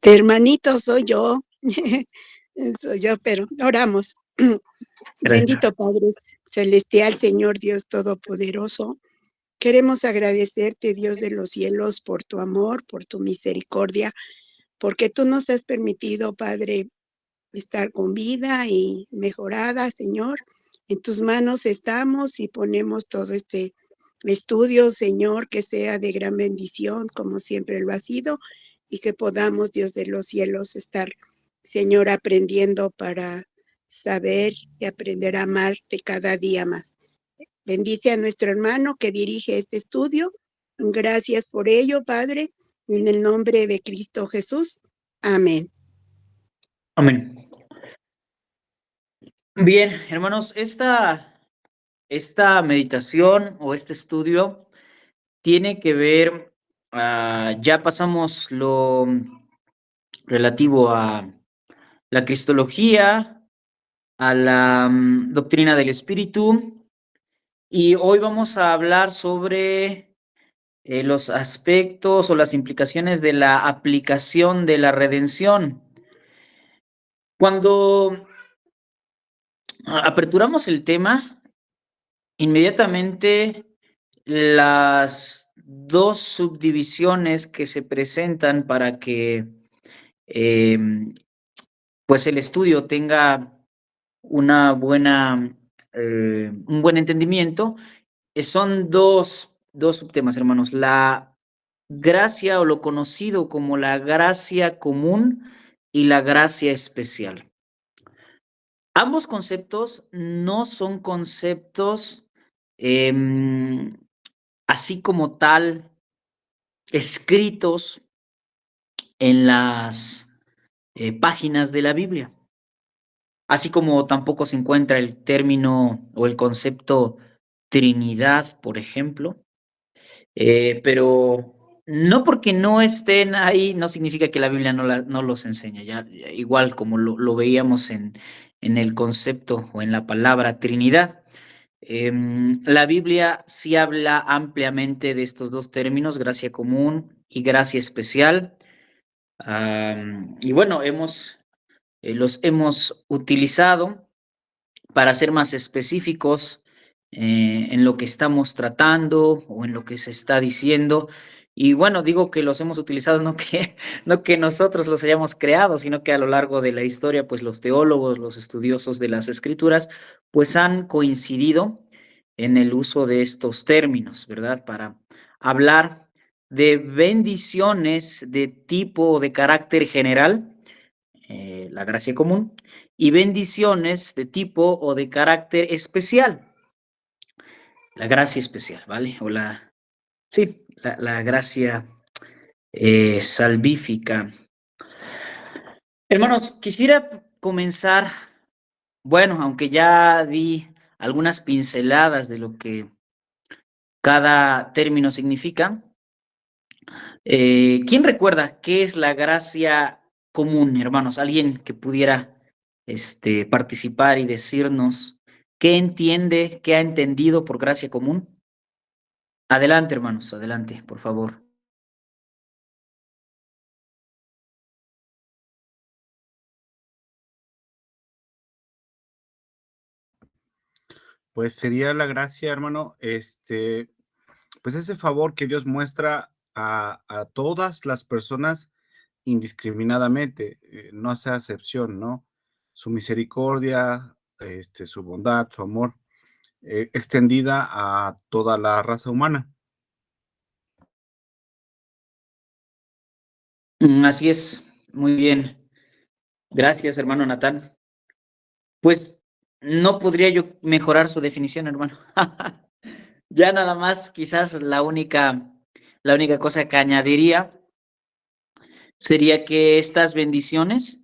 Hermanito, soy yo. Soy yo, pero oramos. Gracias. Bendito Padre celestial, Señor Dios todopoderoso. Queremos agradecerte, Dios de los cielos, por tu amor, por tu misericordia, porque tú nos has permitido, Padre, estar con vida y mejorada, Señor. En tus manos estamos y ponemos todo este estudio, Señor, que sea de gran bendición, como siempre lo ha sido, y que podamos, Dios de los cielos, estar, Señor, aprendiendo para saber y aprender a amarte cada día más. Bendice a nuestro hermano que dirige este estudio. Gracias por ello, Padre, en el nombre de Cristo Jesús. Amén. Amén. Bien, hermanos, esta meditación o este estudio tiene que ver, ya pasamos lo relativo a la cristología, a la doctrina del espíritu, y hoy vamos a hablar sobre los aspectos o las implicaciones de la aplicación de la redención. Cuando aperturamos el tema, inmediatamente las dos subdivisiones que se presentan para que pues el estudio tenga una buena, un buen entendimiento, son dos subtemas, hermanos. La gracia o lo conocido como la gracia común y la gracia especial. Ambos conceptos no son conceptos así como tal escritos en las páginas de la Biblia, así como tampoco se encuentra el término o el concepto Trinidad, por ejemplo. Pero no porque no estén ahí, no significa que la Biblia no los enseña, ya igual como lo veíamos en el concepto o en la palabra Trinidad. La Biblia sí habla ampliamente de estos dos términos, gracia común y gracia especial. Y bueno, los hemos utilizado para ser más específicos en lo que estamos tratando o en lo que se está diciendo. Y bueno, digo que los hemos utilizado no que nosotros los hayamos creado, sino que a lo largo de la historia, pues los teólogos, los estudiosos de las escrituras, pues han coincidido en el uso de estos términos, ¿verdad? Para hablar de bendiciones de tipo o de carácter general, la gracia común, y bendiciones de tipo o de carácter especial, la gracia especial, ¿vale? Sí, la gracia salvífica. Hermanos, quisiera comenzar, bueno, aunque ya di algunas pinceladas de lo que cada término significa, ¿quién recuerda qué es la gracia común, hermanos? Alguien que pudiera participar y decirnos qué entiende, qué ha entendido por gracia común. Adelante, hermanos, adelante, por favor. Pues sería la gracia, hermano, pues ese favor que Dios muestra a todas las personas indiscriminadamente, no hace acepción, ¿no? Su misericordia, su bondad, su amor, extendida a toda la raza humana. Así es, muy bien. Gracias, hermano Natán. Pues no podría yo mejorar su definición, hermano. Ya nada más, quizás la única cosa que añadiría sería que estas bendiciones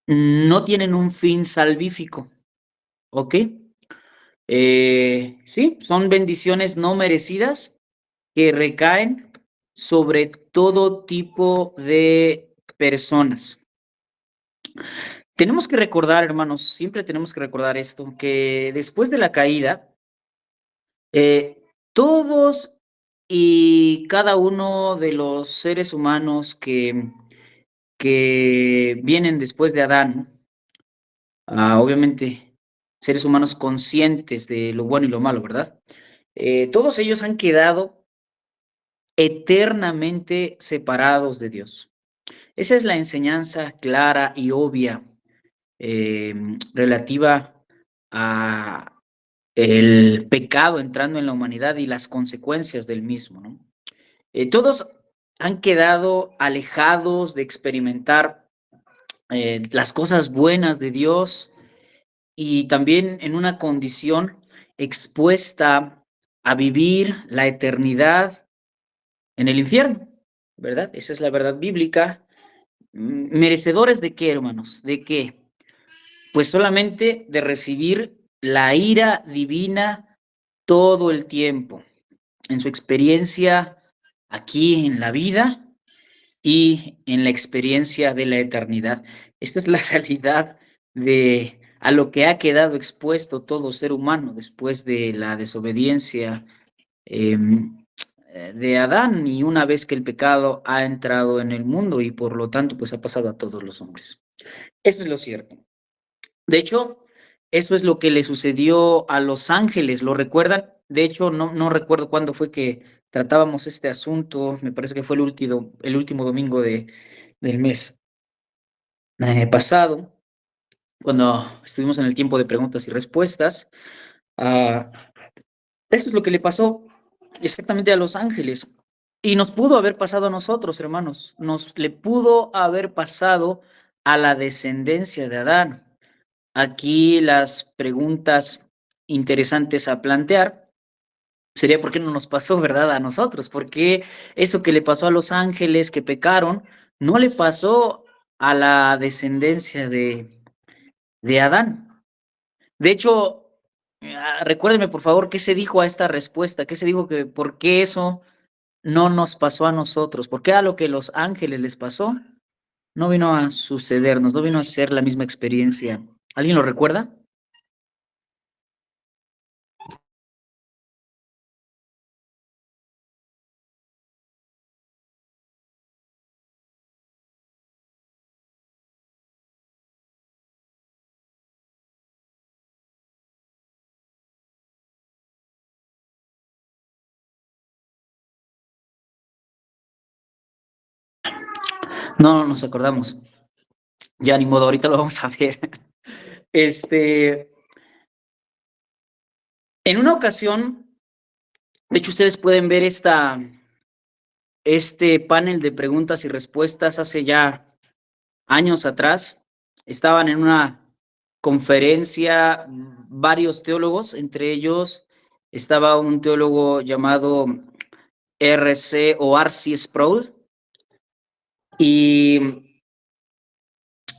no tienen un fin salvífico, ¿ok? Sí, son bendiciones no merecidas que recaen sobre todo tipo de personas. Tenemos que recordar, hermanos, siempre tenemos que recordar esto, que después de la caída, todos y cada uno de los seres humanos que que vienen después de Adán, obviamente seres humanos conscientes de lo bueno y lo malo, ¿verdad? Todos ellos han quedado eternamente separados de Dios. Esa es la enseñanza clara y obvia relativa a el pecado entrando en la humanidad y las consecuencias del mismo, ¿no? Todos han quedado alejados de experimentar las cosas buenas de Dios y también en una condición expuesta a vivir la eternidad en el infierno, ¿verdad? Esa es la verdad bíblica. ¿Merecedores de qué, hermanos? ¿De qué? Pues solamente de recibir la ira divina todo el tiempo, en su experiencia aquí en la vida y en la experiencia de la eternidad. Esta es la realidad de a lo que ha quedado expuesto todo ser humano después de la desobediencia de Adán y una vez que el pecado ha entrado en el mundo y por lo tanto pues ha pasado a todos los hombres. Esto es lo cierto. De hecho, eso es lo que le sucedió a los ángeles, ¿lo recuerdan? De hecho, no recuerdo cuándo fue que tratábamos este asunto, me parece que fue el último domingo del mes pasado, cuando estuvimos en el tiempo de preguntas y respuestas. Esto es lo que le pasó exactamente a los ángeles. Y nos pudo haber pasado a nosotros, hermanos. Nos le pudo haber pasado a la descendencia de Adán. Aquí las preguntas interesantes a plantear sería por qué no nos pasó, ¿verdad? A nosotros. ¿Por qué eso que le pasó a los ángeles que pecaron no le pasó a la descendencia de Adán? De hecho, recuérdenme por favor qué se dijo a esta respuesta, qué se dijo que por qué eso no nos pasó a nosotros, por qué a lo que los ángeles les pasó no vino a sucedernos, no vino a ser la misma experiencia. ¿Alguien lo recuerda? No nos acordamos. Ya ni modo, ahorita lo vamos a ver. En una ocasión, de hecho, ustedes pueden ver este panel de preguntas y respuestas hace ya años atrás. Estaban en una conferencia varios teólogos, entre ellos estaba un teólogo llamado R.C. Sproul, y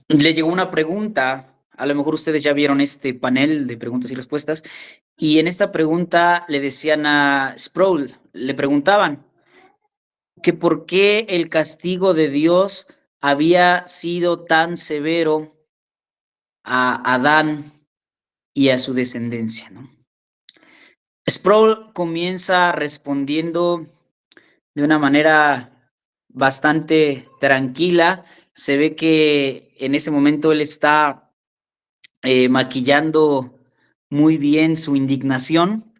le llegó una pregunta. A lo mejor ustedes ya vieron este panel de preguntas y respuestas, y en esta pregunta le decían a Sproul, le preguntaban que por qué el castigo de Dios había sido tan severo a Adán y a su descendencia, ¿no? Sproul comienza respondiendo de una manera bastante tranquila. Se ve que en ese momento él está maquillando muy bien su indignación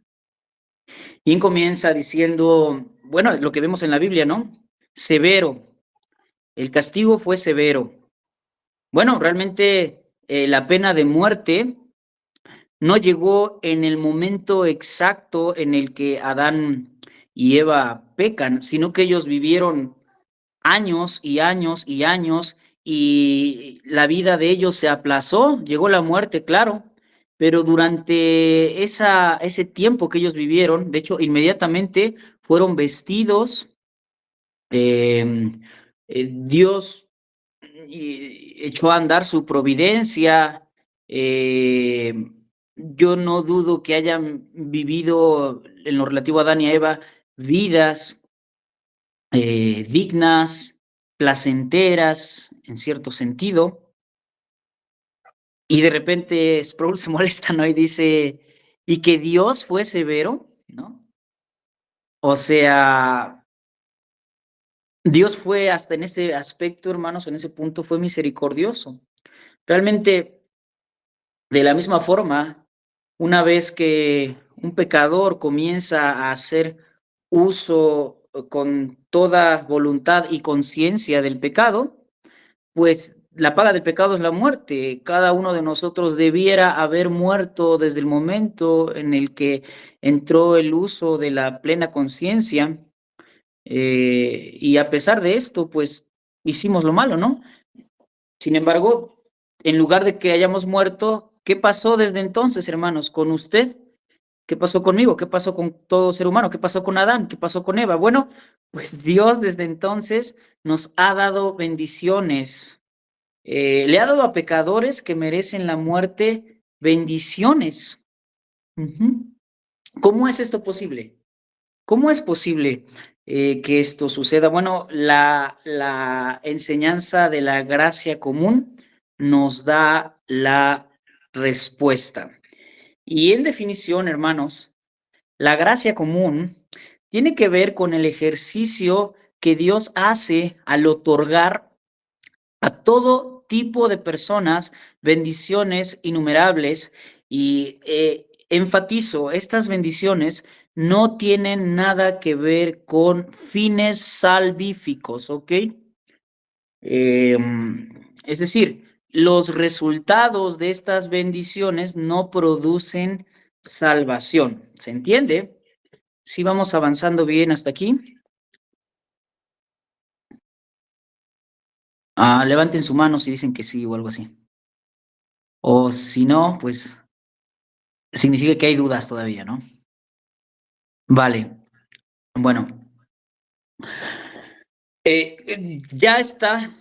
y comienza diciendo, bueno, lo que vemos en la Biblia, ¿no? Severo, el castigo fue severo. Bueno, realmente la pena de muerte no llegó en el momento exacto en el que Adán y Eva pecan, sino que ellos vivieron años y años y años y la vida de ellos se aplazó, llegó la muerte, claro, pero durante ese tiempo que ellos vivieron, de hecho, inmediatamente fueron vestidos, Dios echó a andar su providencia. Yo no dudo que hayan vivido en lo relativo a Adán y a Eva vidas dignas, placenteras, en cierto sentido. Y de repente Sproul se molesta, ¿no? Y dice, ¿y que Dios fue severo? ¿No? O sea, Dios fue hasta en ese aspecto, hermanos, en ese punto fue misericordioso. Realmente, de la misma forma, una vez que un pecador comienza a hacer uso con toda voluntad y conciencia del pecado, pues la paga del pecado es la muerte. Cada uno de nosotros debiera haber muerto desde el momento en el que entró el uso de la plena conciencia. Y a pesar de esto, pues hicimos lo malo, ¿no? Sin embargo, en lugar de que hayamos muerto, ¿qué pasó desde entonces, hermanos, con usted? ¿Qué pasó conmigo? ¿Qué pasó con todo ser humano? ¿Qué pasó con Adán? ¿Qué pasó con Eva? Bueno, pues Dios desde entonces nos ha dado bendiciones. Le ha dado a pecadores que merecen la muerte bendiciones. Ujú. ¿Cómo es esto posible? ¿Cómo es posible que esto suceda? Bueno, la enseñanza de la gracia común nos da la respuesta. Y en definición, hermanos, la gracia común tiene que ver con el ejercicio que Dios hace al otorgar a todo tipo de personas bendiciones innumerables y enfatizo, estas bendiciones no tienen nada que ver con fines salvíficos, ¿ok? Es decir, los resultados de estas bendiciones no producen salvación. ¿Se entiende? Si vamos avanzando bien hasta aquí. Levanten su mano si dicen que sí o algo así. O si no, pues significa que hay dudas todavía, ¿no? Vale, bueno, ya está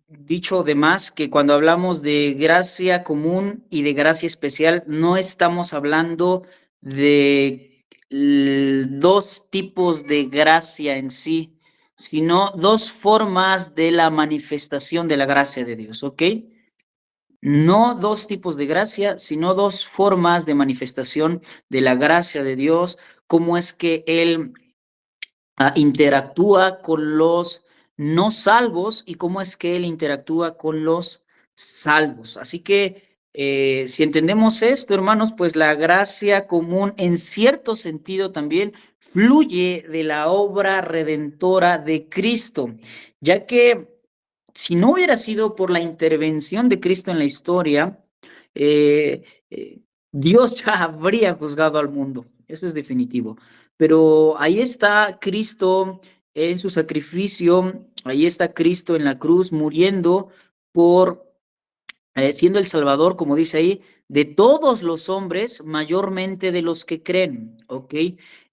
dicho de más que cuando hablamos de gracia común y de gracia especial, no estamos hablando de dos tipos de gracia en sí, sino dos formas de la manifestación de la gracia de Dios, ¿ok? No dos tipos de gracia, sino dos formas de manifestación de la gracia de Dios, cómo es que Él interactúa con los no salvos y cómo es que Él interactúa con los salvos. Así que si entendemos esto, hermanos, pues la gracia común en cierto sentido también fluye de la obra redentora de Cristo, ya que si no hubiera sido por la intervención de Cristo en la historia, eh, eh, Dios ya habría juzgado al mundo. Eso es definitivo. Pero ahí está Cristo en su sacrificio, ahí está Cristo en la cruz muriendo por siendo el Salvador, como dice ahí, de todos los hombres, mayormente de los que creen, ¿ok?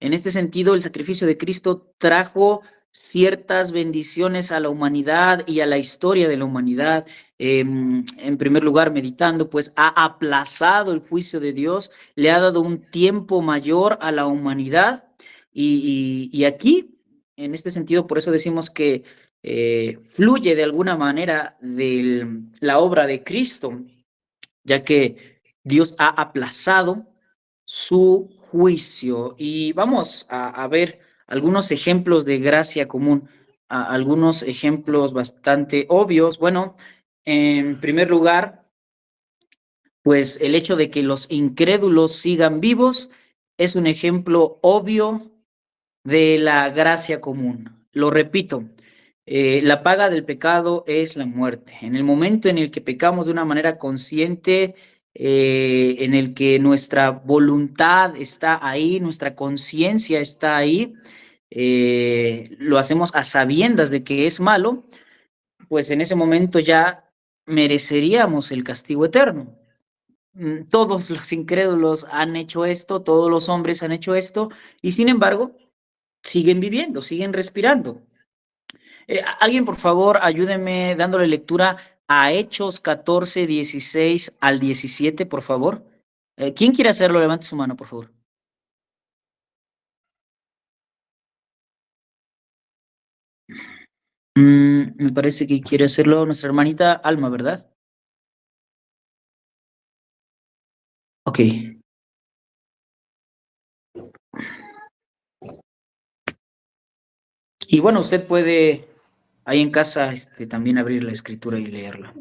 En este sentido, el sacrificio de Cristo trajo ciertas bendiciones a la humanidad y a la historia de la humanidad. En primer lugar, meditando, pues ha aplazado el juicio de Dios, le ha dado un tiempo mayor a la humanidad y aquí, en este sentido, por eso decimos que fluye de alguna manera de la obra de Cristo, ya que Dios ha aplazado su juicio. Y vamos a ver algunos ejemplos de gracia común, algunos ejemplos bastante obvios. Bueno, en primer lugar, pues el hecho de que los incrédulos sigan vivos es un ejemplo obvio de la gracia común. Lo repito, la paga del pecado es la muerte. En el momento en el que pecamos de una manera consciente, en el que nuestra voluntad está ahí, nuestra conciencia está ahí, lo hacemos a sabiendas de que es malo, pues en ese momento ya mereceríamos el castigo eterno. Todos los incrédulos han hecho esto, todos los hombres han hecho esto, y sin embargo, siguen viviendo, siguen respirando. Alguien, por favor, ayúdeme dándole lectura a Hechos 14, 16 al 17, por favor. ¿Quién quiere hacerlo? Levante su mano, por favor. Me parece que quiere hacerlo nuestra hermanita Alma, ¿verdad? Ok. Y bueno, usted puede ahí en casa también abrir la escritura y leerla.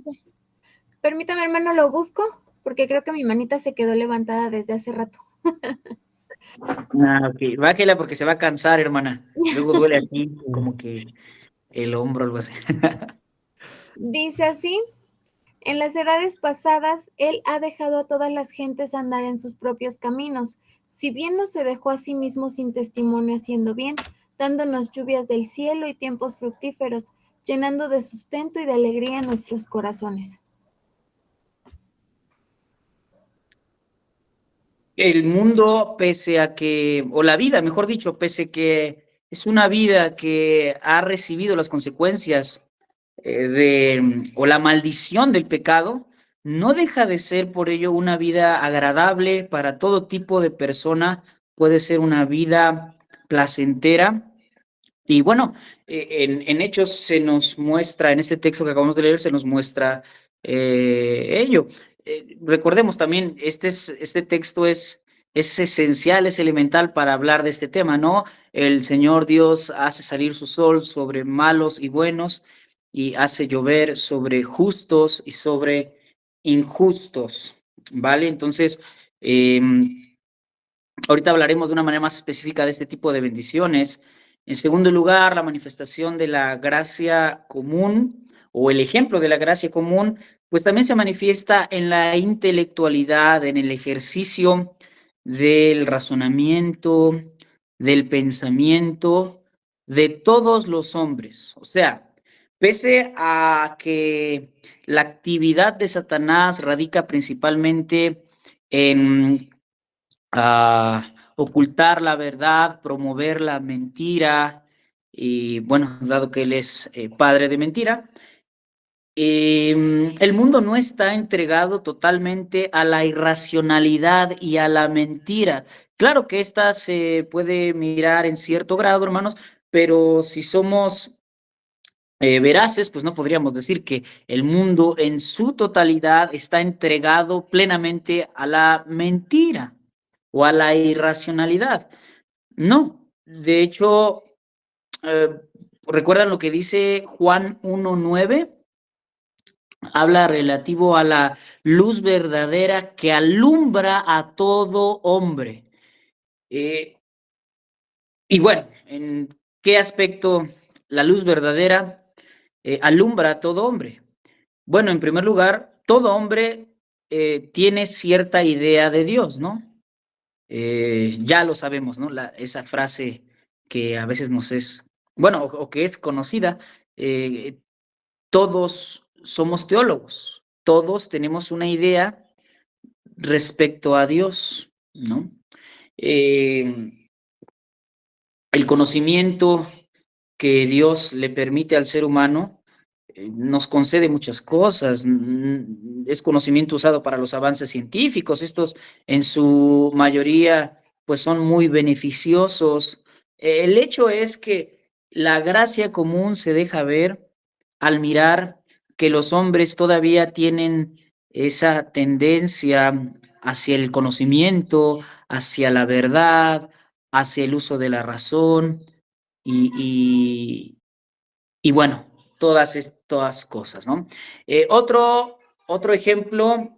Permítame, hermano, lo busco, porque creo que mi manita se quedó levantada desde hace rato. Ok, bájela porque se va a cansar, hermana. Luego duele aquí como que el hombro, algo así. Dice así: en las edades pasadas, Él ha dejado a todas las gentes andar en sus propios caminos, si bien no se dejó a sí mismo sin testimonio haciendo bien, dándonos lluvias del cielo y tiempos fructíferos, llenando de sustento y de alegría nuestros corazones. El mundo, pese a que, o la vida, mejor dicho, pese que es una vida que ha recibido las consecuencias o la maldición del pecado, no deja de ser por ello una vida agradable para todo tipo de persona, puede ser una vida placentera. Y bueno, en Hechos se nos muestra, en este texto que acabamos de leer, se nos muestra ello. Recordemos también, este texto es esencial, es elemental para hablar de este tema, ¿no? El Señor Dios hace salir su sol sobre malos y buenos y hace llover sobre justos y sobre injustos, ¿vale? Entonces, ahorita hablaremos de una manera más específica de este tipo de bendiciones. En segundo lugar, la manifestación de la gracia común o el ejemplo de la gracia común, pues también se manifiesta en la intelectualidad, en el ejercicio del razonamiento, del pensamiento de todos los hombres. O sea, pese a que la actividad de Satanás radica principalmente en ocultar la verdad, promover la mentira, y bueno, dado que él es padre de mentira, el mundo no está entregado totalmente a la irracionalidad y a la mentira. Claro que esta se puede mirar en cierto grado, hermanos, pero si somos veraces, pues no podríamos decir que el mundo en su totalidad está entregado plenamente a la mentira o a la irracionalidad. No, de hecho, eh, ¿recuerdan lo que dice Juan 1:9? Habla relativo a la luz verdadera que alumbra a todo hombre. Y bueno, ¿en qué aspecto la luz verdadera alumbra a todo hombre? Bueno, en primer lugar, todo hombre tiene cierta idea de Dios, ¿no? Ya lo sabemos, ¿no? Esa frase que a veces nos es, bueno, o que es conocida, eh, todos somos teólogos, todos tenemos una idea respecto a Dios, ¿no? El conocimiento que Dios le permite al ser humano nos concede muchas cosas. Es conocimiento usado para los avances científicos. Estos en su mayoría pues son muy beneficiosos. El hecho es que la gracia común se deja ver al mirar que los hombres todavía tienen esa tendencia hacia el conocimiento, hacia la verdad, hacia el uso de la razón y, y bueno, todas estas cosas, ¿no? Otro ejemplo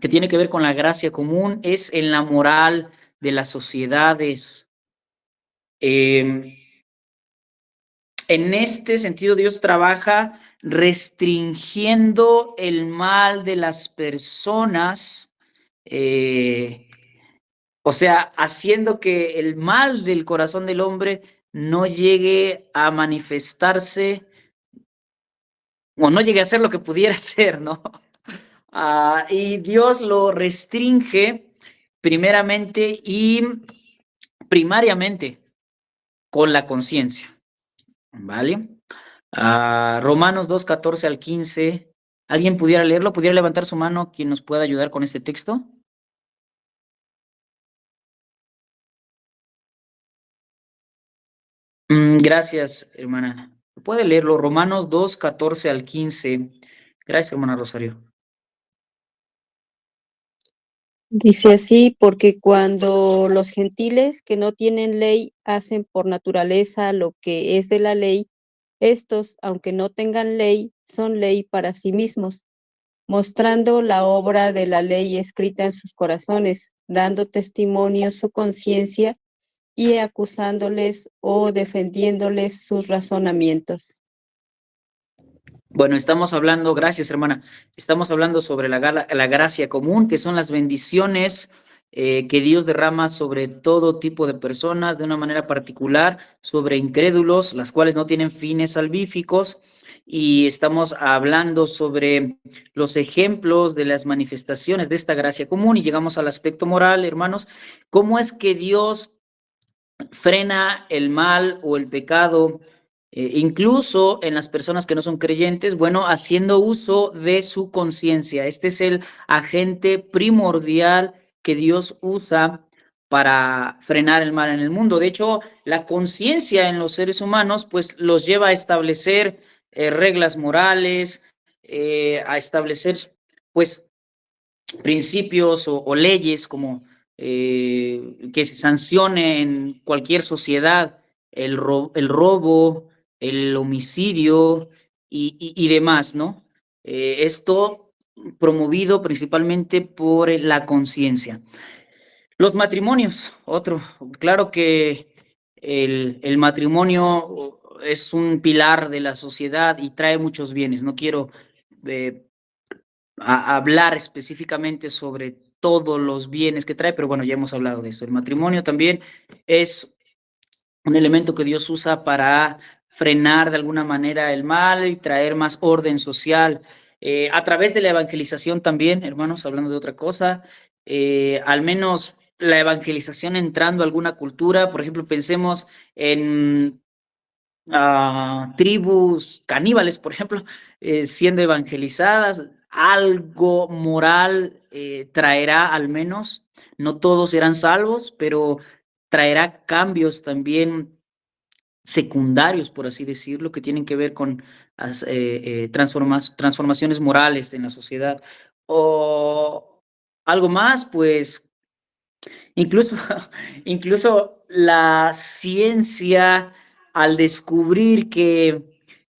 que tiene que ver con la gracia común es en la moral de las sociedades. En este sentido, Dios trabaja restringiendo el mal de las personas, o sea, haciendo que el mal del corazón del hombre no llegue a manifestarse o no llegue a ser lo que pudiera ser, ¿no? Y Dios lo restringe primeramente y primariamente con la conciencia, ¿vale? Romanos 2:14 al 15. ¿Alguien pudiera leerlo? ¿Pudiera levantar su mano quien nos pueda ayudar con este texto? Gracias, hermana. ¿Puede leerlo? Romanos 2:14 al 15. Gracias, hermana Rosario. Dice así, porque cuando los gentiles que no tienen ley hacen por naturaleza lo que es de la ley, Estos, aunque no tengan ley, son ley para sí mismos, mostrando la obra de la ley escrita en sus corazones, dando testimonio su conciencia y acusándoles o defendiéndoles sus razonamientos. Bueno, estamos hablando, gracias hermana, estamos hablando sobre la gracia común, que son las bendiciones que Dios derrama sobre todo tipo de personas de una manera particular, sobre incrédulos, las cuales no tienen fines salvíficos, y estamos hablando sobre los ejemplos de las manifestaciones de esta gracia común, y llegamos al aspecto moral, hermanos. ¿Cómo es que Dios frena el mal o el pecado, incluso en las personas que no son creyentes? Bueno, haciendo uso de su conciencia. Este es el agente primordial que Dios usa para frenar el mal en el mundo. De hecho, la conciencia en los seres humanos, pues, los lleva a establecer reglas morales, a establecer, pues, principios o leyes como que se sancione en cualquier sociedad el robo, el homicidio y demás, ¿no? Esto promovido principalmente por la conciencia. Los matrimonios, otro. Claro que el matrimonio es un pilar de la sociedad y trae muchos bienes. No quiero hablar específicamente sobre todos los bienes que trae, pero bueno, ya hemos hablado de eso. El matrimonio también es un elemento que Dios usa para frenar de alguna manera el mal y traer más orden social. A través de la evangelización también, hermanos, hablando de otra cosa, al menos la evangelización entrando a alguna cultura. Por ejemplo, pensemos en tribus caníbales, por ejemplo, siendo evangelizadas. Algo moral traerá, al menos. No todos serán salvos, pero traerá cambios también secundarios, por así decirlo, que tienen que ver con transformaciones morales en la sociedad. O algo más, pues incluso, incluso la ciencia, al descubrir que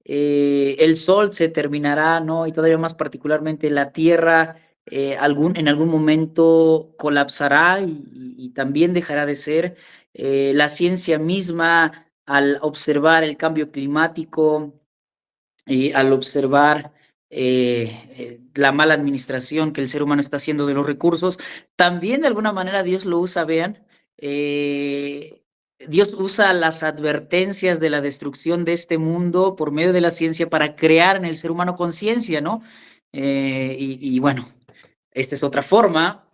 el sol se terminará, ¿no? Y todavía más particularmente la Tierra en algún momento colapsará y también dejará de ser. La ciencia misma, al observar el cambio climático y al observar la mala administración que el ser humano está haciendo de los recursos, también de alguna manera Dios lo usa, vean, Dios usa las advertencias de la destrucción de este mundo por medio de la ciencia para crear en el ser humano conciencia, ¿no? Y bueno, esta es otra forma.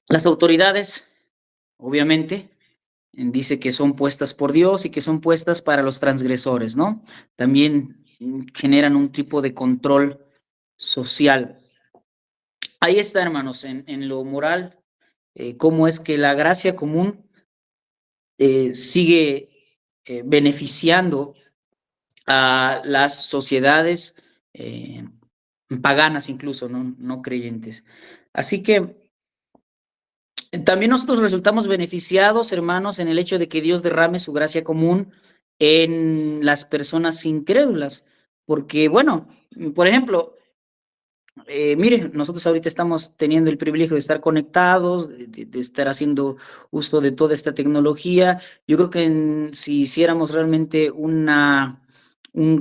Las autoridades, obviamente, dice que son puestas por Dios y que son puestas para los transgresores, ¿no? También generan un tipo de control social. Ahí está, hermanos, en lo moral, cómo es que la gracia común sigue beneficiando a las sociedades paganas, incluso, no creyentes. Así que también nosotros resultamos beneficiados, hermanos, en el hecho de que Dios derrame su gracia común en las personas incrédulas. Porque, bueno, por ejemplo, mire, nosotros ahorita estamos teniendo el privilegio de estar conectados, de estar haciendo uso de toda esta tecnología. Yo creo que si hiciéramos realmente un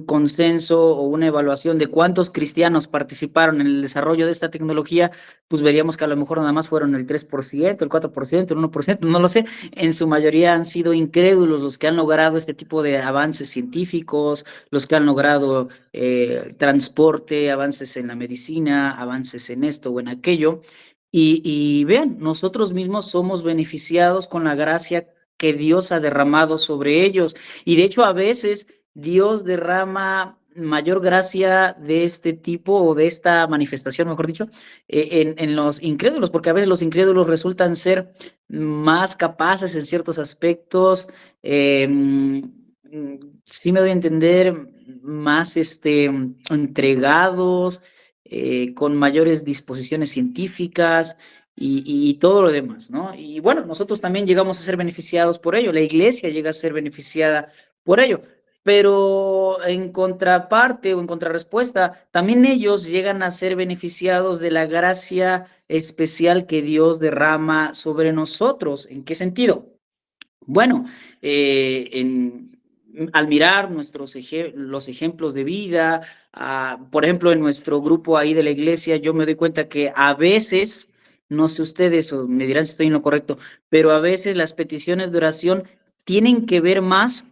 consenso o una evaluación de cuántos cristianos participaron en el desarrollo de esta tecnología, pues veríamos que a lo mejor nada más fueron el 3%, el 4%, el 1%, no lo sé. En su mayoría han sido incrédulos los que han logrado este tipo de avances científicos, los que han logrado transporte, avances en la medicina, avances en esto o en aquello. Y vean, nosotros mismos somos beneficiados con la gracia que Dios ha derramado sobre ellos. Y de hecho, a veces Dios derrama mayor gracia de este tipo o de esta manifestación, mejor dicho, en los incrédulos, porque a veces los incrédulos resultan ser más capaces en ciertos aspectos, sí me doy a entender, más entregados, con mayores disposiciones científicas, y todo lo demás, ¿no? Y bueno, nosotros también llegamos a ser beneficiados por ello, la iglesia llega a ser beneficiada por ello, pero en contraparte o en contrarrespuesta, también ellos llegan a ser beneficiados de la gracia especial que Dios derrama sobre nosotros. ¿En qué sentido? Bueno, al mirar los ejemplos de vida, por ejemplo, en nuestro grupo ahí de la iglesia, yo me doy cuenta que a veces, no sé ustedes o me dirán si estoy en lo correcto, pero a veces las peticiones de oración tienen que ver más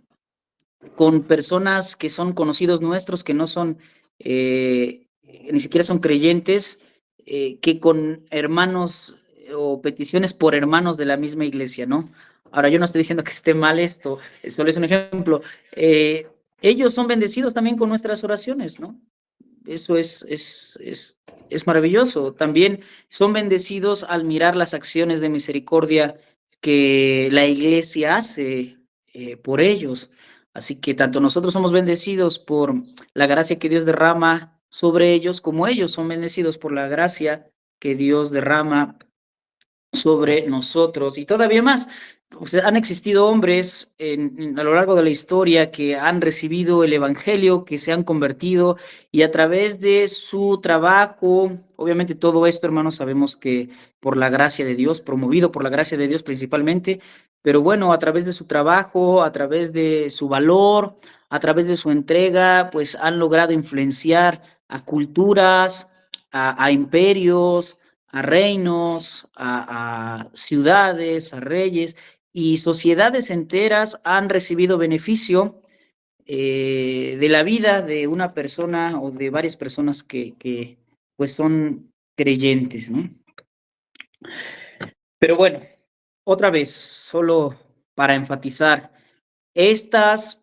con personas que son conocidos nuestros, que no son, ni siquiera son creyentes, que con hermanos o peticiones por hermanos de la misma iglesia, ¿no? Ahora, yo no estoy diciendo que esté mal esto, solo es un ejemplo. Ellos son bendecidos también con nuestras oraciones, ¿no? Eso es maravilloso. También son bendecidos al mirar las acciones de misericordia que la iglesia hace por ellos. Así que tanto nosotros somos bendecidos por la gracia que Dios derrama sobre ellos, como ellos son bendecidos por la gracia que Dios derrama sobre nosotros y todavía más. O sea, han existido hombres a lo largo de la historia que han recibido el evangelio, que se han convertido y a través de su trabajo, obviamente todo esto, hermanos, sabemos que por la gracia de Dios, promovido por la gracia de Dios principalmente, pero bueno, a través de su trabajo, a través de su valor, a través de su entrega, pues han logrado influenciar a culturas, a imperios, a reinos, a ciudades, a reyes y sociedades enteras han recibido beneficio de la vida de una persona o de varias personas que pues son creyentes, ¿no? Pero bueno, otra vez, solo para enfatizar, estas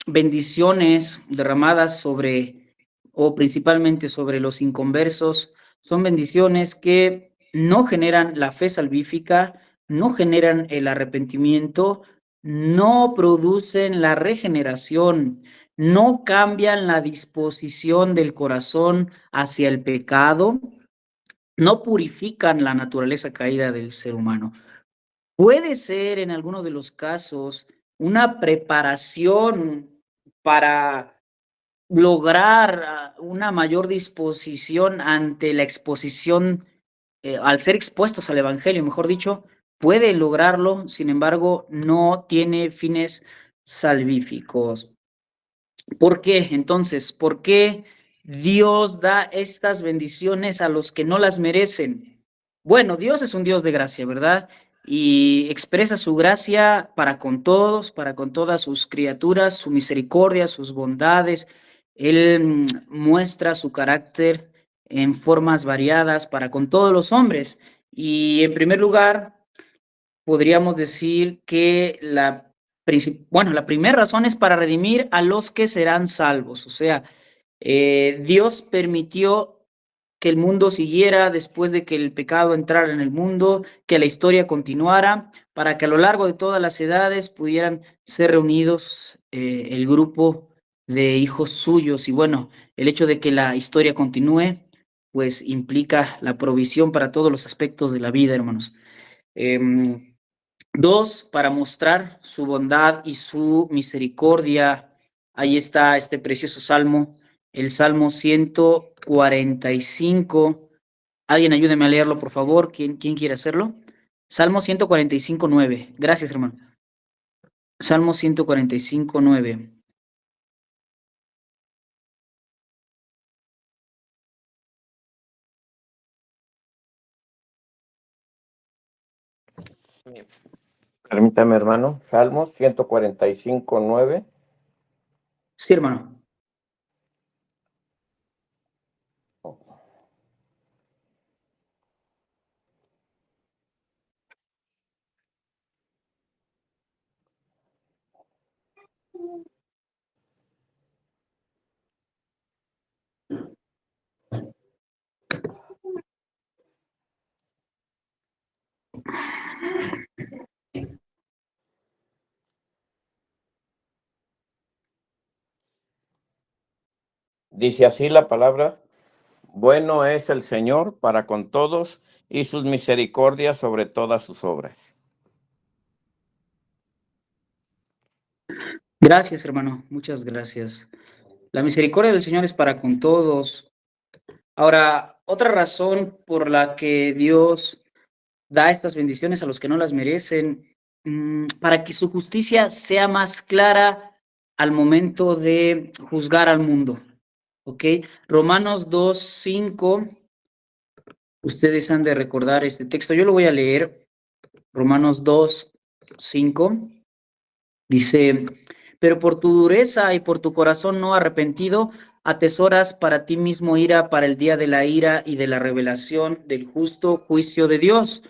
bendiciones derramadas sobre, o principalmente sobre los inconversos, son bendiciones que no generan la fe salvífica, no generan el arrepentimiento, no producen la regeneración, no cambian la disposición del corazón hacia el pecado, no purifican la naturaleza caída del ser humano. Puede ser en algunos de los casos una preparación para lograr una mayor disposición ante la exposición, al ser expuestos al evangelio, mejor dicho, puede lograrlo, sin embargo, no tiene fines salvíficos. ¿Por qué? Entonces, ¿por qué Dios da estas bendiciones a los que no las merecen? Bueno, Dios es un Dios de gracia, ¿verdad? Y expresa su gracia para con todos, para con todas sus criaturas, su misericordia, sus bondades. Él muestra su carácter en formas variadas para con todos los hombres. Y en primer lugar, podríamos decir que la primera razón es para redimir a los que serán salvos. O sea, Dios permitió que el mundo siguiera después de que el pecado entrara en el mundo, que la historia continuara, para que a lo largo de todas las edades pudieran ser reunidos el grupo de hijos suyos. Y bueno, el hecho de que la historia continúe, pues implica la provisión para todos los aspectos de la vida, hermanos. Dos, para mostrar su bondad y su misericordia. Ahí está este precioso salmo, el Salmo 145. Alguien ayúdeme a leerlo, por favor. ¿Quién quiere hacerlo? Salmo 145, 9. Gracias, hermano. Salmo 145, 9. Permítame, hermano. Salmo 145, 9. Sí, hermano. Dice así la palabra: bueno es el Señor para con todos y sus misericordias sobre todas sus obras. Gracias, hermano. Muchas gracias. La misericordia del Señor es para con todos. Ahora, otra razón por la que Dios da estas bendiciones a los que no las merecen, para que su justicia sea más clara al momento de juzgar al mundo. ¿Ok? Romanos 2:5. Ustedes han de recordar este texto. Yo lo voy a leer. Romanos 2:5. Dice, pero por tu dureza y por tu corazón no arrepentido, atesoras para ti mismo ira para el día de la ira y de la revelación del justo juicio de Dios.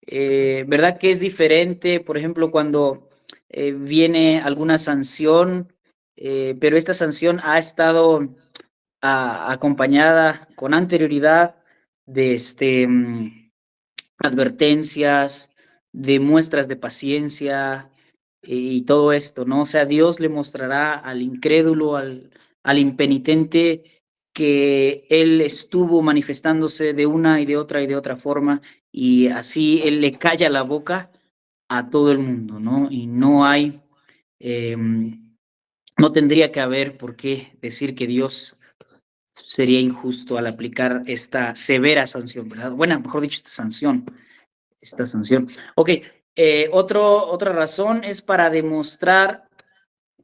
¿Verdad que es diferente, por ejemplo, cuando viene alguna sanción, pero esta sanción ha estado acompañada con anterioridad de advertencias, de muestras de paciencia y todo esto, ¿no? O sea, Dios le mostrará al incrédulo, al impenitente, que Él estuvo manifestándose de una y de otra forma, y así Él le calla la boca a todo el mundo, ¿no? Y no hay, no tendría que haber por qué decir que Dios sería injusto al aplicar esta severa sanción, ¿verdad? Bueno, mejor dicho, esta sanción. Ok, otra razón es para demostrar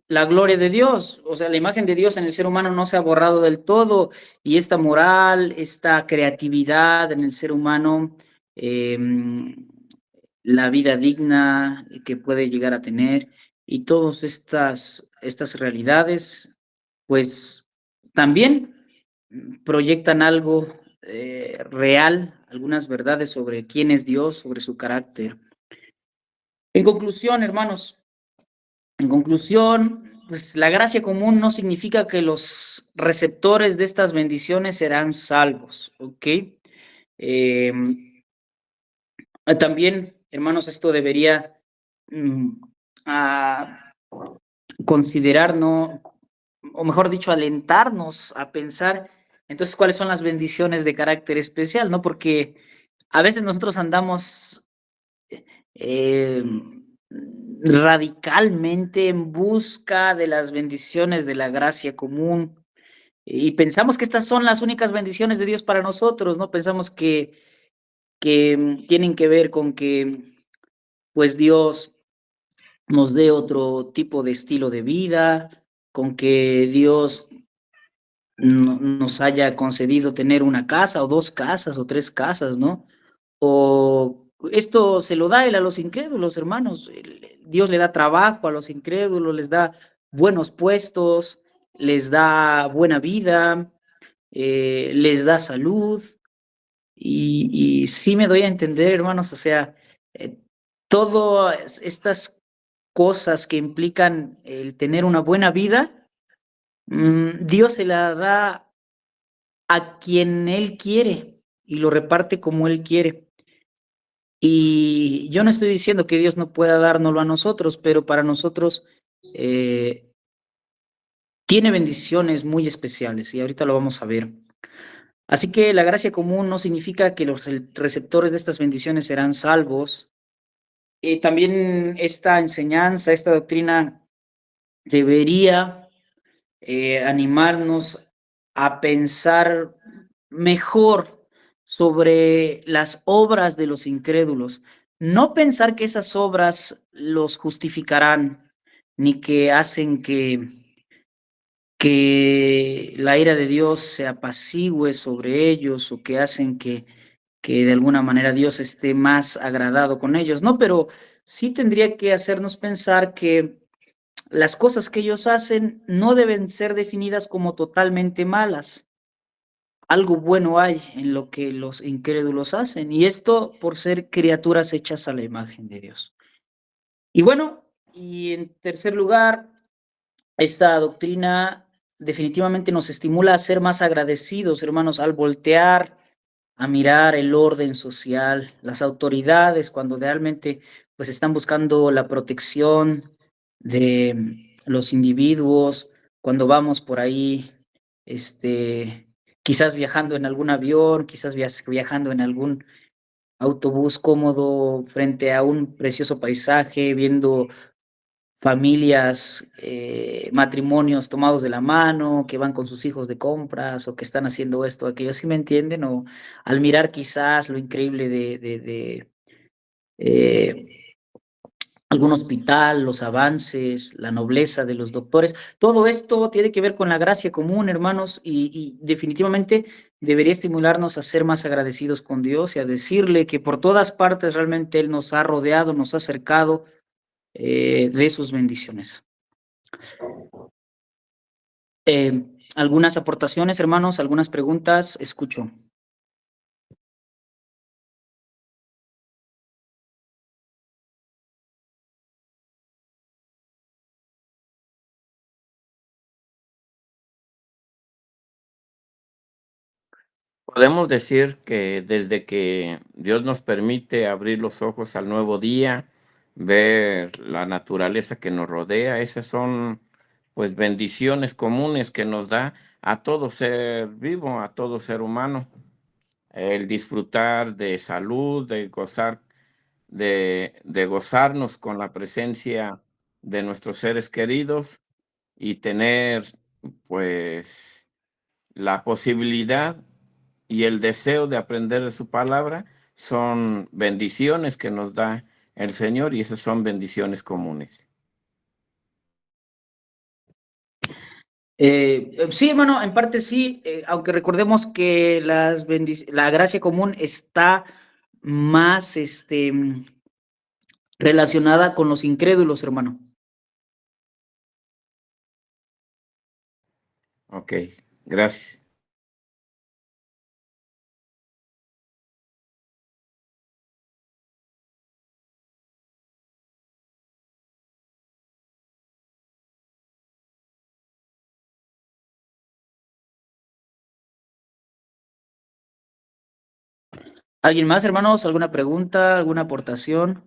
la gloria de Dios. O sea, la imagen de Dios en el ser humano no se ha borrado del todo, y esta moral, esta creatividad en el ser humano, la vida digna que puede llegar a tener, y todas estas realidades, pues también proyectan algo real, algunas verdades sobre quién es Dios, sobre su carácter. En conclusión, hermanos, pues la gracia común no significa que los receptores de estas bendiciones serán salvos, ¿ok? También, hermanos, esto debería considerar, ¿no? O mejor dicho, alentarnos a pensar entonces cuáles son las bendiciones de carácter especial, ¿no? Porque a veces nosotros andamos radicalmente en busca de las bendiciones de la gracia común, y pensamos que estas son las únicas bendiciones de Dios para nosotros, ¿no? Pensamos que tienen que ver con que, pues, Dios nos dé otro tipo de estilo de vida, con que Dios nos haya concedido tener una casa o 2 casas o 3 casas, ¿no? O esto se lo da Él a los incrédulos, hermanos. Dios le da trabajo a los incrédulos, les da buenos puestos, les da buena vida, les da salud. Y sí me doy a entender, hermanos, o sea, todas estas cosas que implican el tener una buena vida, Dios se la da a quien Él quiere y lo reparte como Él quiere. Y yo no estoy diciendo que Dios no pueda dárnoslo a nosotros, pero para nosotros tiene bendiciones muy especiales, y ahorita lo vamos a ver. Así que la gracia común no significa que los receptores de estas bendiciones serán salvos. También esta enseñanza, esta doctrina debería animarnos a pensar mejor sobre las obras de los incrédulos. No pensar que esas obras los justificarán, ni que hacen que la ira de Dios se apacigüe sobre ellos, o que hacen que de alguna manera Dios esté más agradado con ellos, ¿no? Pero sí tendría que hacernos pensar que las cosas que ellos hacen no deben ser definidas como totalmente malas. Algo bueno hay en lo que los incrédulos hacen, y esto por ser criaturas hechas a la imagen de Dios. Y bueno, y en tercer lugar, esta doctrina definitivamente nos estimula a ser más agradecidos, hermanos, al voltear a mirar el orden social, las autoridades, cuando realmente pues están buscando la protección de los individuos, cuando vamos por ahí, quizás viajando en algún avión, quizás viajando en algún autobús cómodo frente a un precioso paisaje, viendo familias, matrimonios tomados de la mano, que van con sus hijos de compras o que están haciendo esto, aquello, ¿sí me entienden? O al mirar quizás lo increíble de algún hospital, los avances, la nobleza de los doctores. Todo esto tiene que ver con la gracia común, hermanos, y definitivamente debería estimularnos a ser más agradecidos con Dios y a decirle que por todas partes realmente Él nos ha rodeado, nos ha acercado de sus bendiciones. Algunas aportaciones, hermanos, algunas preguntas, escucho. Podemos decir que desde que Dios nos permite abrir los ojos al nuevo día, ver la naturaleza que nos rodea, esas son pues bendiciones comunes que nos da a todo ser vivo, a todo ser humano. El disfrutar de salud, de gozar, de gozarnos con la presencia de nuestros seres queridos y tener pues la posibilidad y el deseo de aprender de su palabra son bendiciones que nos da el Señor y esas son bendiciones comunes. Sí, hermano, en parte sí, aunque recordemos que la gracia común está más relacionada con los incrédulos, hermano. Ok, gracias. ¿Alguien más, hermanos? ¿Alguna pregunta? ¿Alguna aportación?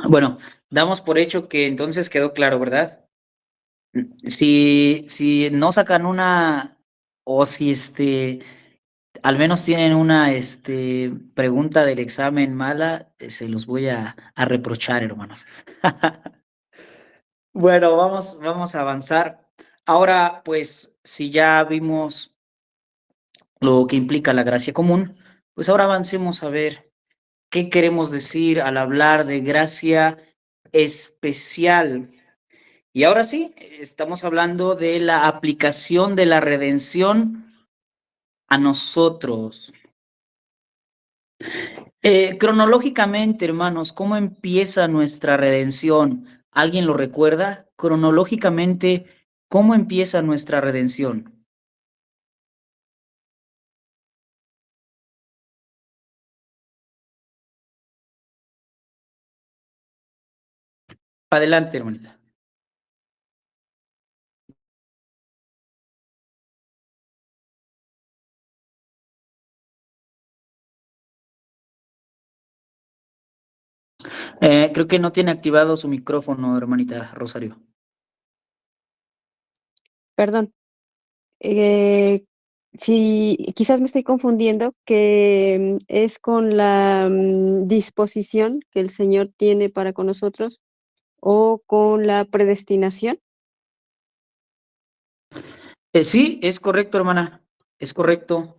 Bueno, damos por hecho que entonces quedó claro, ¿verdad? Si no sacan una, o si al menos tienen una pregunta del examen mala, se los voy a reprochar, hermanos. Bueno, vamos a avanzar. Ahora, pues, si ya vimos lo que implica la gracia común, pues ahora avancemos a ver qué queremos decir al hablar de gracia especial. Y ahora sí, estamos hablando de la aplicación de la redención a nosotros. Cronológicamente, hermanos, ¿cómo empieza nuestra redención? ¿Alguien lo recuerda? Cronológicamente, ¿cómo empieza nuestra redención? Adelante, hermanita. Creo que no tiene activado su micrófono, hermanita Rosario. Perdón. Sí, quizás me estoy confundiendo, que es con la disposición que el Señor tiene para con nosotros o con la predestinación. Sí, es correcto, hermana, es correcto.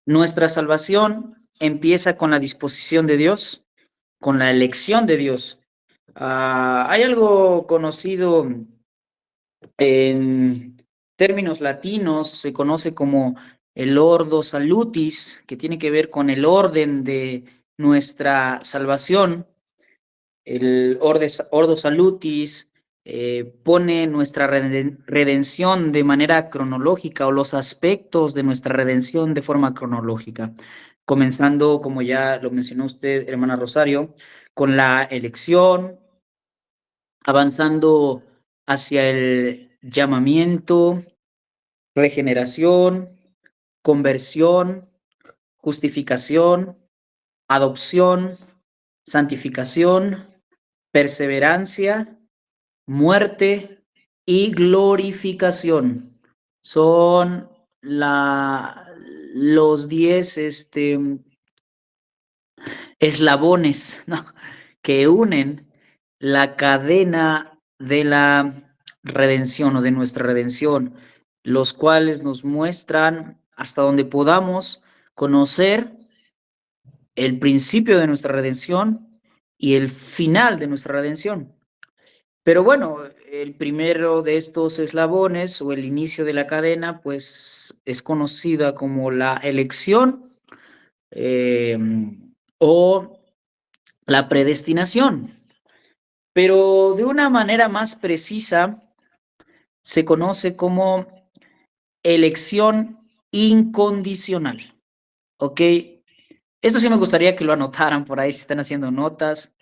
Nuestra salvación empieza con la disposición de Dios, con la elección de Dios. Hay algo conocido en términos latinos se conoce como el Ordo Salutis, que tiene que ver con el orden de nuestra salvación. El Ordo Salutis pone nuestra redención de manera cronológica, o los aspectos de nuestra redención de forma cronológica, comenzando, como ya lo mencionó usted, hermana Rosario, con la elección, avanzando hacia el llamamiento, regeneración, conversión, justificación, adopción, santificación, perseverancia, muerte y glorificación. Son los 10 eslabones, ¿no?, que unen la cadena de la redención o de nuestra redención, los cuales nos muestran hasta donde podamos conocer el principio de nuestra redención y el final de nuestra redención. Pero bueno, el primero de estos eslabones o el inicio de la cadena, pues es conocida como la elección o la predestinación. Pero de una manera más precisa, se conoce como elección incondicional. ¿Ok? Esto sí me gustaría que lo anotaran por ahí si están haciendo notas.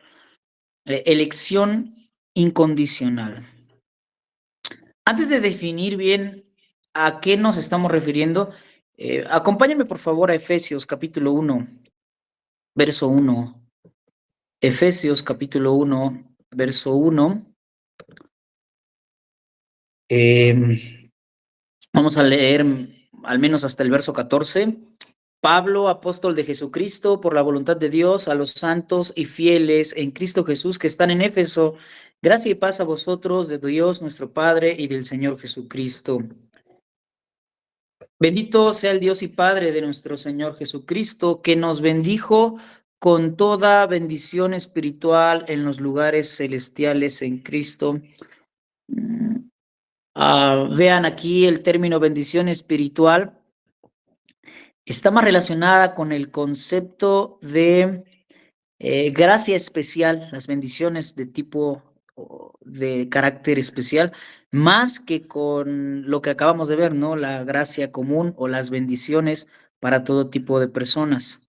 Elección incondicional. Antes de definir bien a qué nos estamos refiriendo, acompáñenme por favor a Efesios capítulo 1, verso 1. Efesios capítulo 1, verso 1. Vamos a leer al menos hasta el verso 14. Pablo, apóstol de Jesucristo, por la voluntad de Dios, a los santos y fieles en Cristo Jesús que están en Éfeso, gracia y paz a vosotros de Dios nuestro Padre y del Señor Jesucristo. Bendito sea el Dios y Padre de nuestro Señor Jesucristo, que nos bendijo con toda bendición espiritual en los lugares celestiales en Cristo. Vean aquí el término bendición espiritual. Está más relacionada con el concepto de gracia especial, las bendiciones de tipo de carácter especial, más que con lo que acabamos de ver, ¿no? La gracia común o las bendiciones para todo tipo de personas.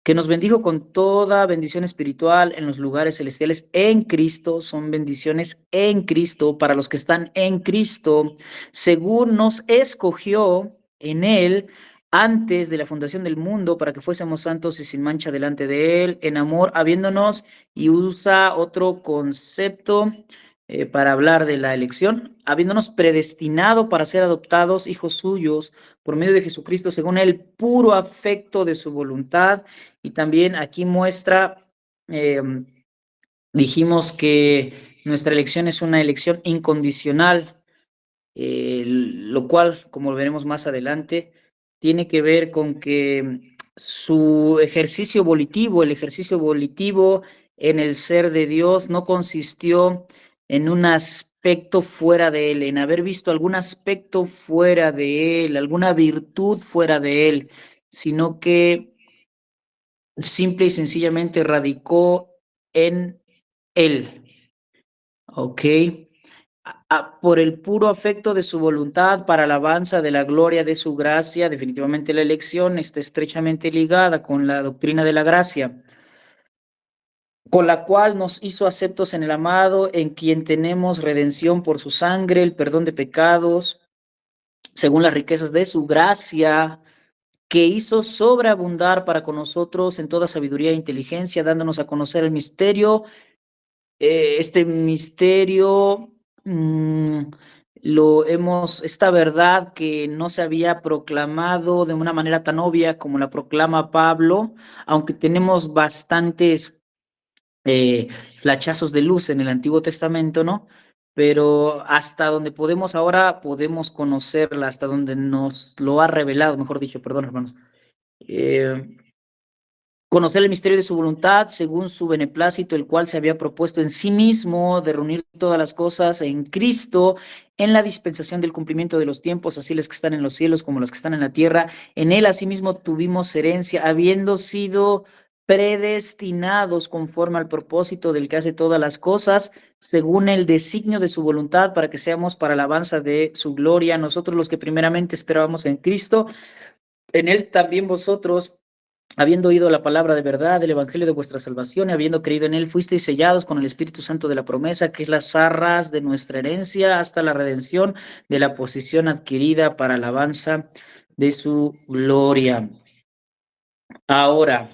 Que nos bendijo con toda bendición espiritual en los lugares celestiales en Cristo, son bendiciones en Cristo para los que están en Cristo, según nos escogió en Él antes de la fundación del mundo, para que fuésemos santos y sin mancha delante de Él, en amor, habiéndonos, y usa otro concepto para hablar de la elección, habiéndonos predestinado para ser adoptados hijos suyos por medio de Jesucristo, según el puro afecto de su voluntad. Y también aquí muestra, dijimos que nuestra elección es una elección incondicional, lo cual, como veremos más adelante, tiene que ver con que su ejercicio volitivo, el ejercicio volitivo en el ser de Dios no consistió en un aspecto fuera de Él, en haber visto algún aspecto fuera de Él, alguna virtud fuera de Él, sino que simple y sencillamente radicó en Él. ¿Ok? Por el puro afecto de su voluntad para alabanza de la gloria de su gracia. Definitivamente la elección está estrechamente ligada con la doctrina de la gracia, con la cual nos hizo aceptos en el amado, en quien tenemos redención por su sangre, el perdón de pecados, según las riquezas de su gracia, que hizo sobreabundar para con nosotros en toda sabiduría e inteligencia, dándonos a conocer el misterio. Este misterio esta verdad que no se había proclamado de una manera tan obvia como la proclama Pablo, aunque tenemos bastantes flachazos de luz en el Antiguo Testamento, ¿no? Pero hasta donde podemos ahora, podemos conocerla, hasta donde nos lo ha revelado, mejor dicho, perdón, hermanos. conocer el misterio de su voluntad según su beneplácito, el cual se había propuesto en sí mismo de reunir todas las cosas en Cristo, en la dispensación del cumplimiento de los tiempos, así las que están en los cielos como las que están en la tierra. En él asimismo tuvimos herencia, habiendo sido predestinados conforme al propósito del que hace todas las cosas, según el designio de su voluntad, para que seamos para alabanza de su gloria. Nosotros los que primeramente esperábamos en Cristo, en él también vosotros, habiendo oído la palabra de verdad, el evangelio de vuestra salvación, y habiendo creído en él, fuisteis sellados con el Espíritu Santo de la promesa, que es las arras de nuestra herencia, hasta la redención de la posesión adquirida para alabanza de su gloria. Ahora,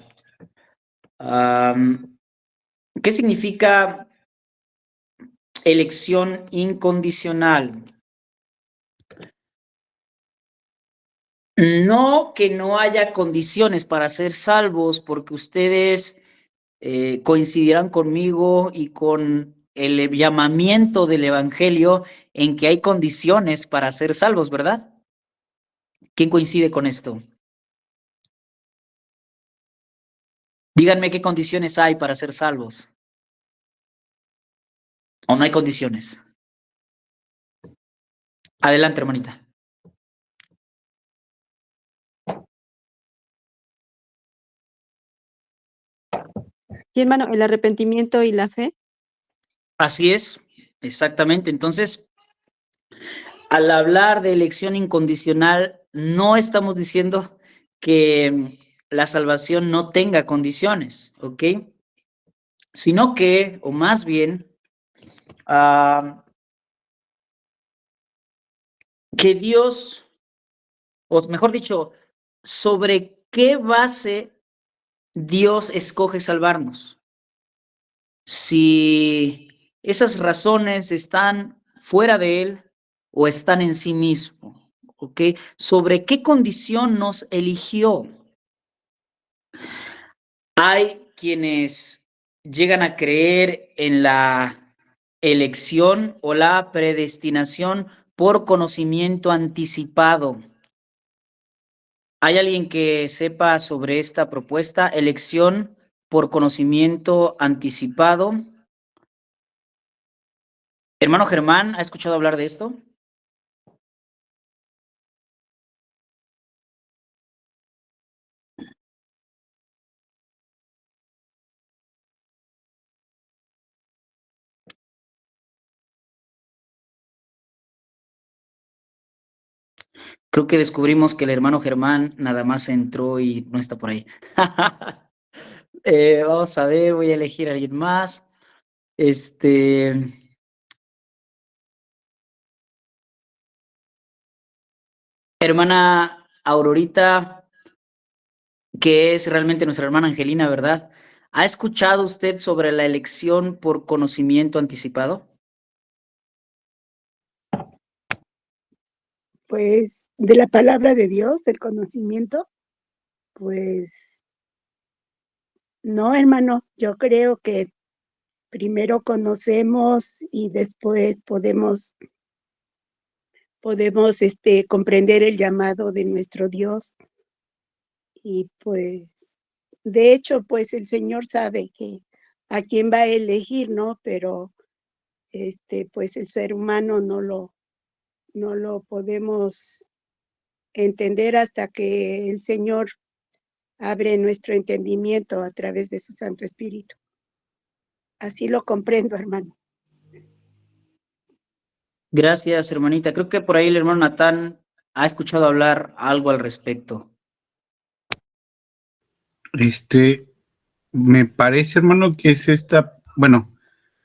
¿qué significa elección incondicional? No que no haya condiciones para ser salvos, porque ustedes coincidirán conmigo y con el llamamiento del Evangelio en que hay condiciones para ser salvos, ¿verdad? ¿Quién coincide con esto? Díganme qué condiciones hay para ser salvos. ¿O no hay condiciones? Adelante, hermanita. Sí, hermano, el arrepentimiento y la fe. Así es, exactamente. Entonces, al hablar de elección incondicional, no estamos diciendo que la salvación no tenga condiciones, ¿ok? Sino que, o más bien, que Dios, o mejor dicho, sobre qué base Dios escoge salvarnos. Si esas razones están fuera de Él o están en sí mismo, ¿ok? ¿Sobre qué condición nos eligió? Hay quienes llegan a creer en la elección o la predestinación por conocimiento anticipado. ¿Hay alguien que sepa sobre esta propuesta? Elección por conocimiento anticipado. Hermano Germán, ¿ha escuchado hablar de esto? Creo que descubrimos que el hermano Germán nada más entró y no está por ahí. Vamos a ver, voy a elegir a alguien más. Hermana Aurorita, que es realmente nuestra hermana Angelina, ¿verdad? ¿Ha escuchado usted sobre la elección por conocimiento anticipado? Pues de la palabra de Dios, el conocimiento, pues no, hermano, yo creo que primero conocemos y después podemos comprender el llamado de nuestro Dios. Y pues, de hecho, pues el Señor sabe que a quién va a elegir, ¿no? Pero pues el ser humano no lo podemos entender hasta que el Señor abre nuestro entendimiento a través de su Santo Espíritu. Así lo comprendo, hermano. Gracias, hermanita. Creo que por ahí el hermano Natán ha escuchado hablar algo al respecto. Me parece, hermano, que es es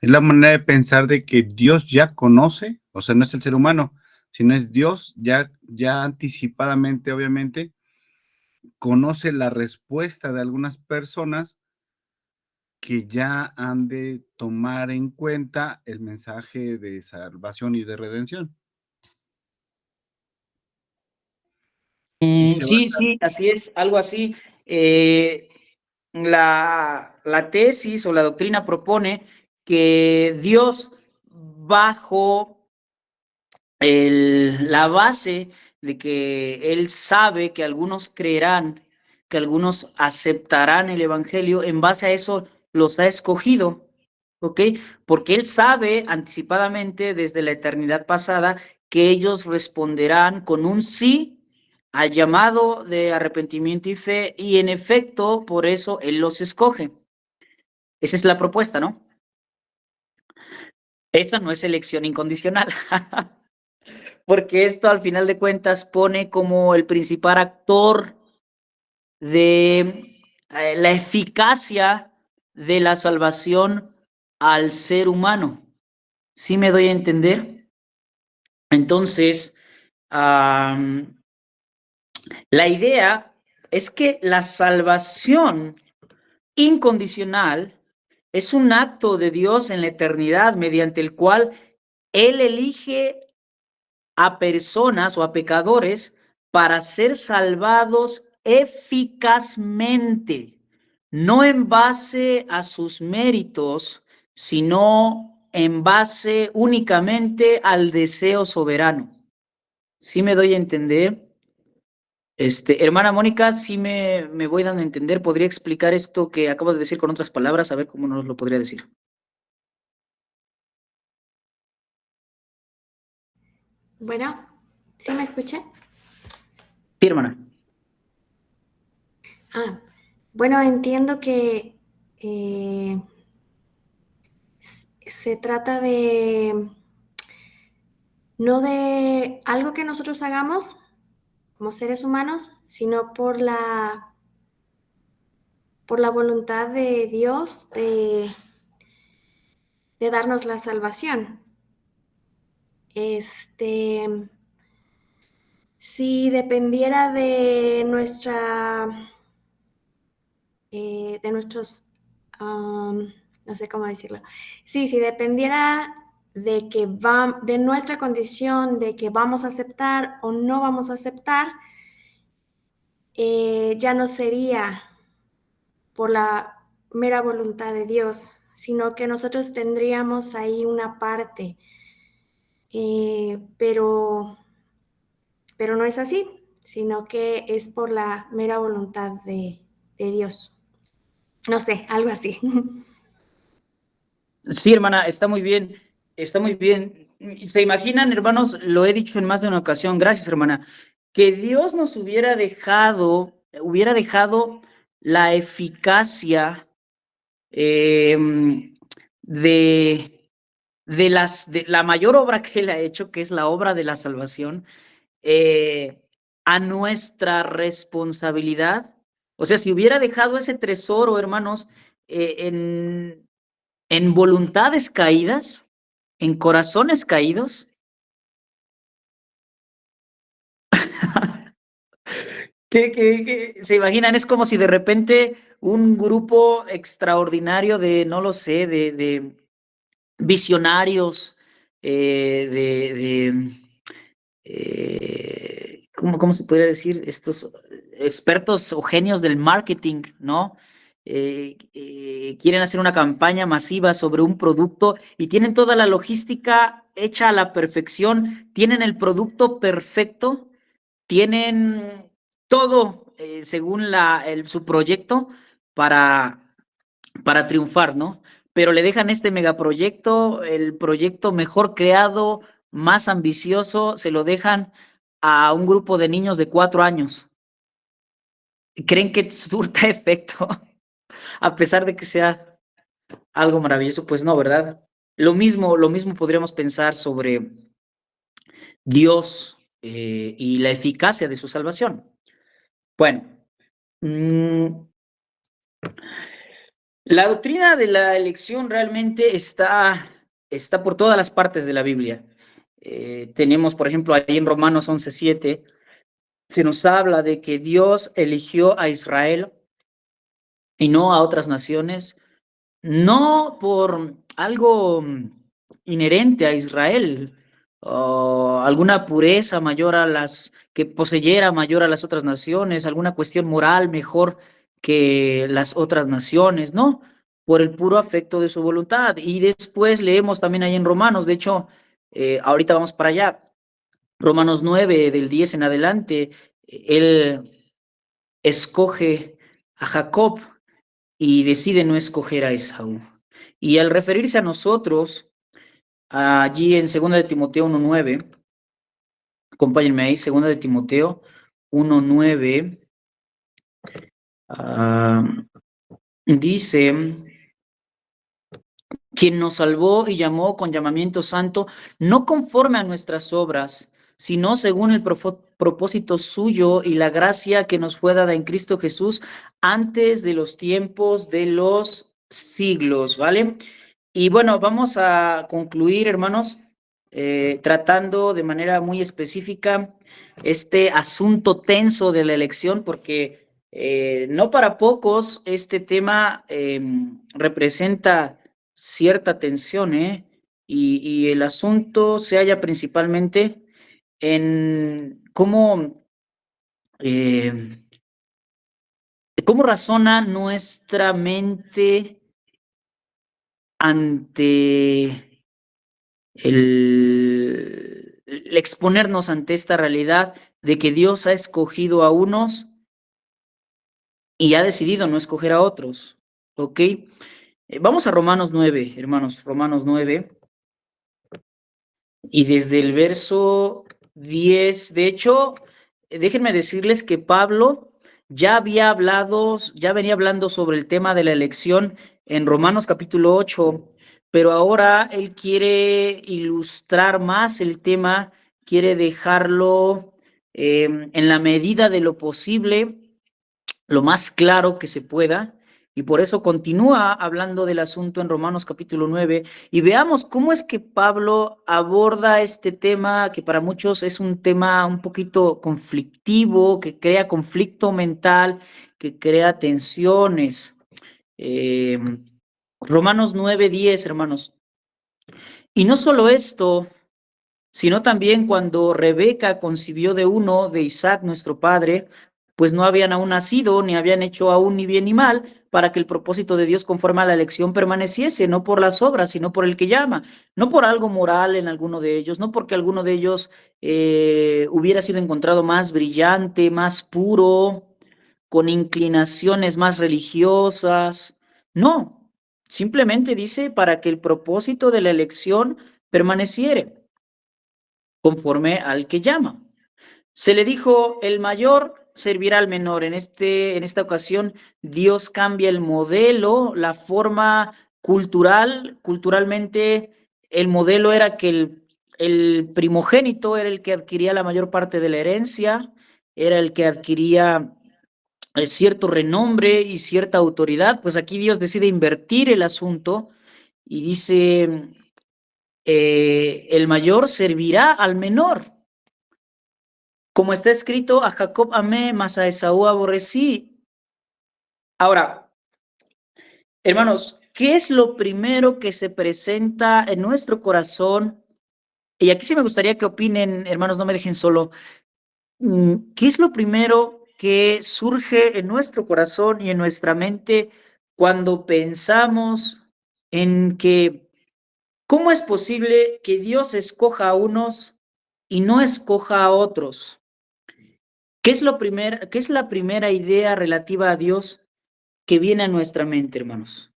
la manera de pensar de que Dios ya conoce, o sea, no es el ser humano, sino es Dios ya anticipadamente, obviamente, conoce la respuesta de algunas personas que ya han de tomar en cuenta el mensaje de salvación y de redención. Sí, así es, algo así. La tesis o la doctrina propone que Dios, bajo la base de que Él sabe que algunos creerán, que algunos aceptarán el evangelio, en base a eso los ha escogido, ¿ok? Porque Él sabe anticipadamente desde la eternidad pasada que ellos responderán con un sí al llamado de arrepentimiento y fe, y en efecto, por eso Él los escoge. Esa es la propuesta, ¿no? Esa no es elección incondicional, porque esto al final de cuentas pone como el principal actor de la eficacia de la salvación al ser humano. ¿Sí me doy a entender? Entonces, la idea es que la salvación incondicional es un acto de Dios en la eternidad mediante el cual Él elige a personas o a pecadores para ser salvados eficazmente, no en base a sus méritos, sino en base únicamente al deseo soberano. ¿Sí me doy a entender? Hermana Mónica, sí me voy dando a entender. ¿Podría explicar esto que acabo de decir con otras palabras? A ver cómo nos lo podría decir. Bueno, ¿sí me escucha? Sí, hermana. Bueno, entiendo que se trata de no de algo que nosotros hagamos como seres humanos, sino por la voluntad de Dios de darnos la salvación. Si dependiera de nuestros, no sé cómo decirlo. Sí, si dependiera de nuestra condición, de que vamos a aceptar o no vamos a aceptar, ya no sería por la mera voluntad de Dios, sino que nosotros tendríamos ahí una parte, pero no es así, sino que es por la mera voluntad de Dios. No sé, algo así. Sí, hermana, está muy bien, está muy bien. ¿Se imaginan, hermanos? Lo he dicho en más de una ocasión, gracias, hermana, que Dios nos hubiera dejado la eficacia de la mayor obra que Él ha hecho, que es la obra de la salvación, a nuestra responsabilidad. O sea, si hubiera dejado ese tesoro, hermanos, en voluntades caídas, en corazones caídos, ¿qué se imaginan? Es como si de repente un grupo extraordinario de, no lo sé, de visionarios, ¿cómo se podría decir? Estos expertos o genios del marketing, ¿no? Quieren hacer una campaña masiva sobre un producto y tienen toda la logística hecha a la perfección, tienen el producto perfecto, tienen todo según su proyecto para triunfar, ¿no? Pero le dejan este megaproyecto, el proyecto mejor creado, más ambicioso, se lo dejan a un grupo de niños de 4 años. ¿Creen que surta efecto? A pesar de que sea algo maravilloso, pues no, ¿verdad? Lo mismo podríamos pensar sobre Dios y la eficacia de su salvación. Bueno, la doctrina de la elección realmente está por todas las partes de la Biblia. Tenemos, por ejemplo, ahí en Romanos 11:7, se nos habla de que Dios eligió a Israel y no a otras naciones, no por algo inherente a Israel, o alguna pureza mayor que poseyera mayor a las otras naciones, alguna cuestión moral mejor que las otras naciones, no, por el puro afecto de su voluntad. Y después leemos también ahí en Romanos, de hecho, ahorita vamos para allá, Romanos 9, del 10 en adelante, él escoge a Jacob y decide no escoger a Esaú. Y al referirse a nosotros, allí en 2 de Timoteo 1:9, acompáñenme ahí, 2 de Timoteo 1:9, dice, quien nos salvó y llamó con llamamiento santo, no conforme a nuestras obras, sino según el propósito suyo y la gracia que nos fue dada en Cristo Jesús antes de los tiempos de los siglos, ¿vale? Y bueno, vamos a concluir, hermanos, tratando de manera muy específica este asunto tenso de la elección, porque no para pocos este tema representa cierta tensión, y el asunto se halla principalmente en cómo razona nuestra mente ante el exponernos ante esta realidad de que Dios ha escogido a unos y ha decidido no escoger a otros, ¿ok? Vamos a Romanos 9, hermanos, Romanos 9, y desde el verso 10, de hecho, déjenme decirles que Pablo ya venía hablando sobre el tema de la elección en Romanos capítulo 8, pero ahora él quiere ilustrar más el tema, quiere dejarlo en la medida de lo posible, lo más claro que se pueda, y por eso continúa hablando del asunto en Romanos capítulo 9, y veamos cómo es que Pablo aborda este tema, que para muchos es un tema un poquito conflictivo, que crea conflicto mental, que crea tensiones. Romanos 9:10, hermanos. Y no solo esto, sino también cuando Rebeca concibió de uno, de Isaac, nuestro padre, pues no habían aún nacido, ni habían hecho aún ni bien ni mal, para que el propósito de Dios conforme a la elección permaneciese, no por las obras, sino por el que llama, no por algo moral en alguno de ellos, no porque alguno de ellos hubiera sido encontrado más brillante, más puro, con inclinaciones más religiosas, no, simplemente dice para que el propósito de la elección permaneciere conforme al que llama. Se le dijo, el mayor servirá al menor. En esta ocasión, Dios cambia el modelo, la forma culturalmente, el modelo era que el primogénito era el que adquiría la mayor parte de la herencia, era el que adquiría cierto renombre y cierta autoridad. Pues aquí Dios decide invertir el asunto y dice, el mayor servirá al menor. Como está escrito, a Jacob amé, mas a Esaú aborrecí. Ahora, hermanos, ¿qué es lo primero que se presenta en nuestro corazón? Y aquí sí me gustaría que opinen, hermanos, no me dejen solo. ¿Qué es lo primero que surge en nuestro corazón y en nuestra mente cuando pensamos en que cómo es posible que Dios escoja a unos y no escoja a otros? ¿Qué es la primera idea relativa a Dios que viene a nuestra mente, hermanos?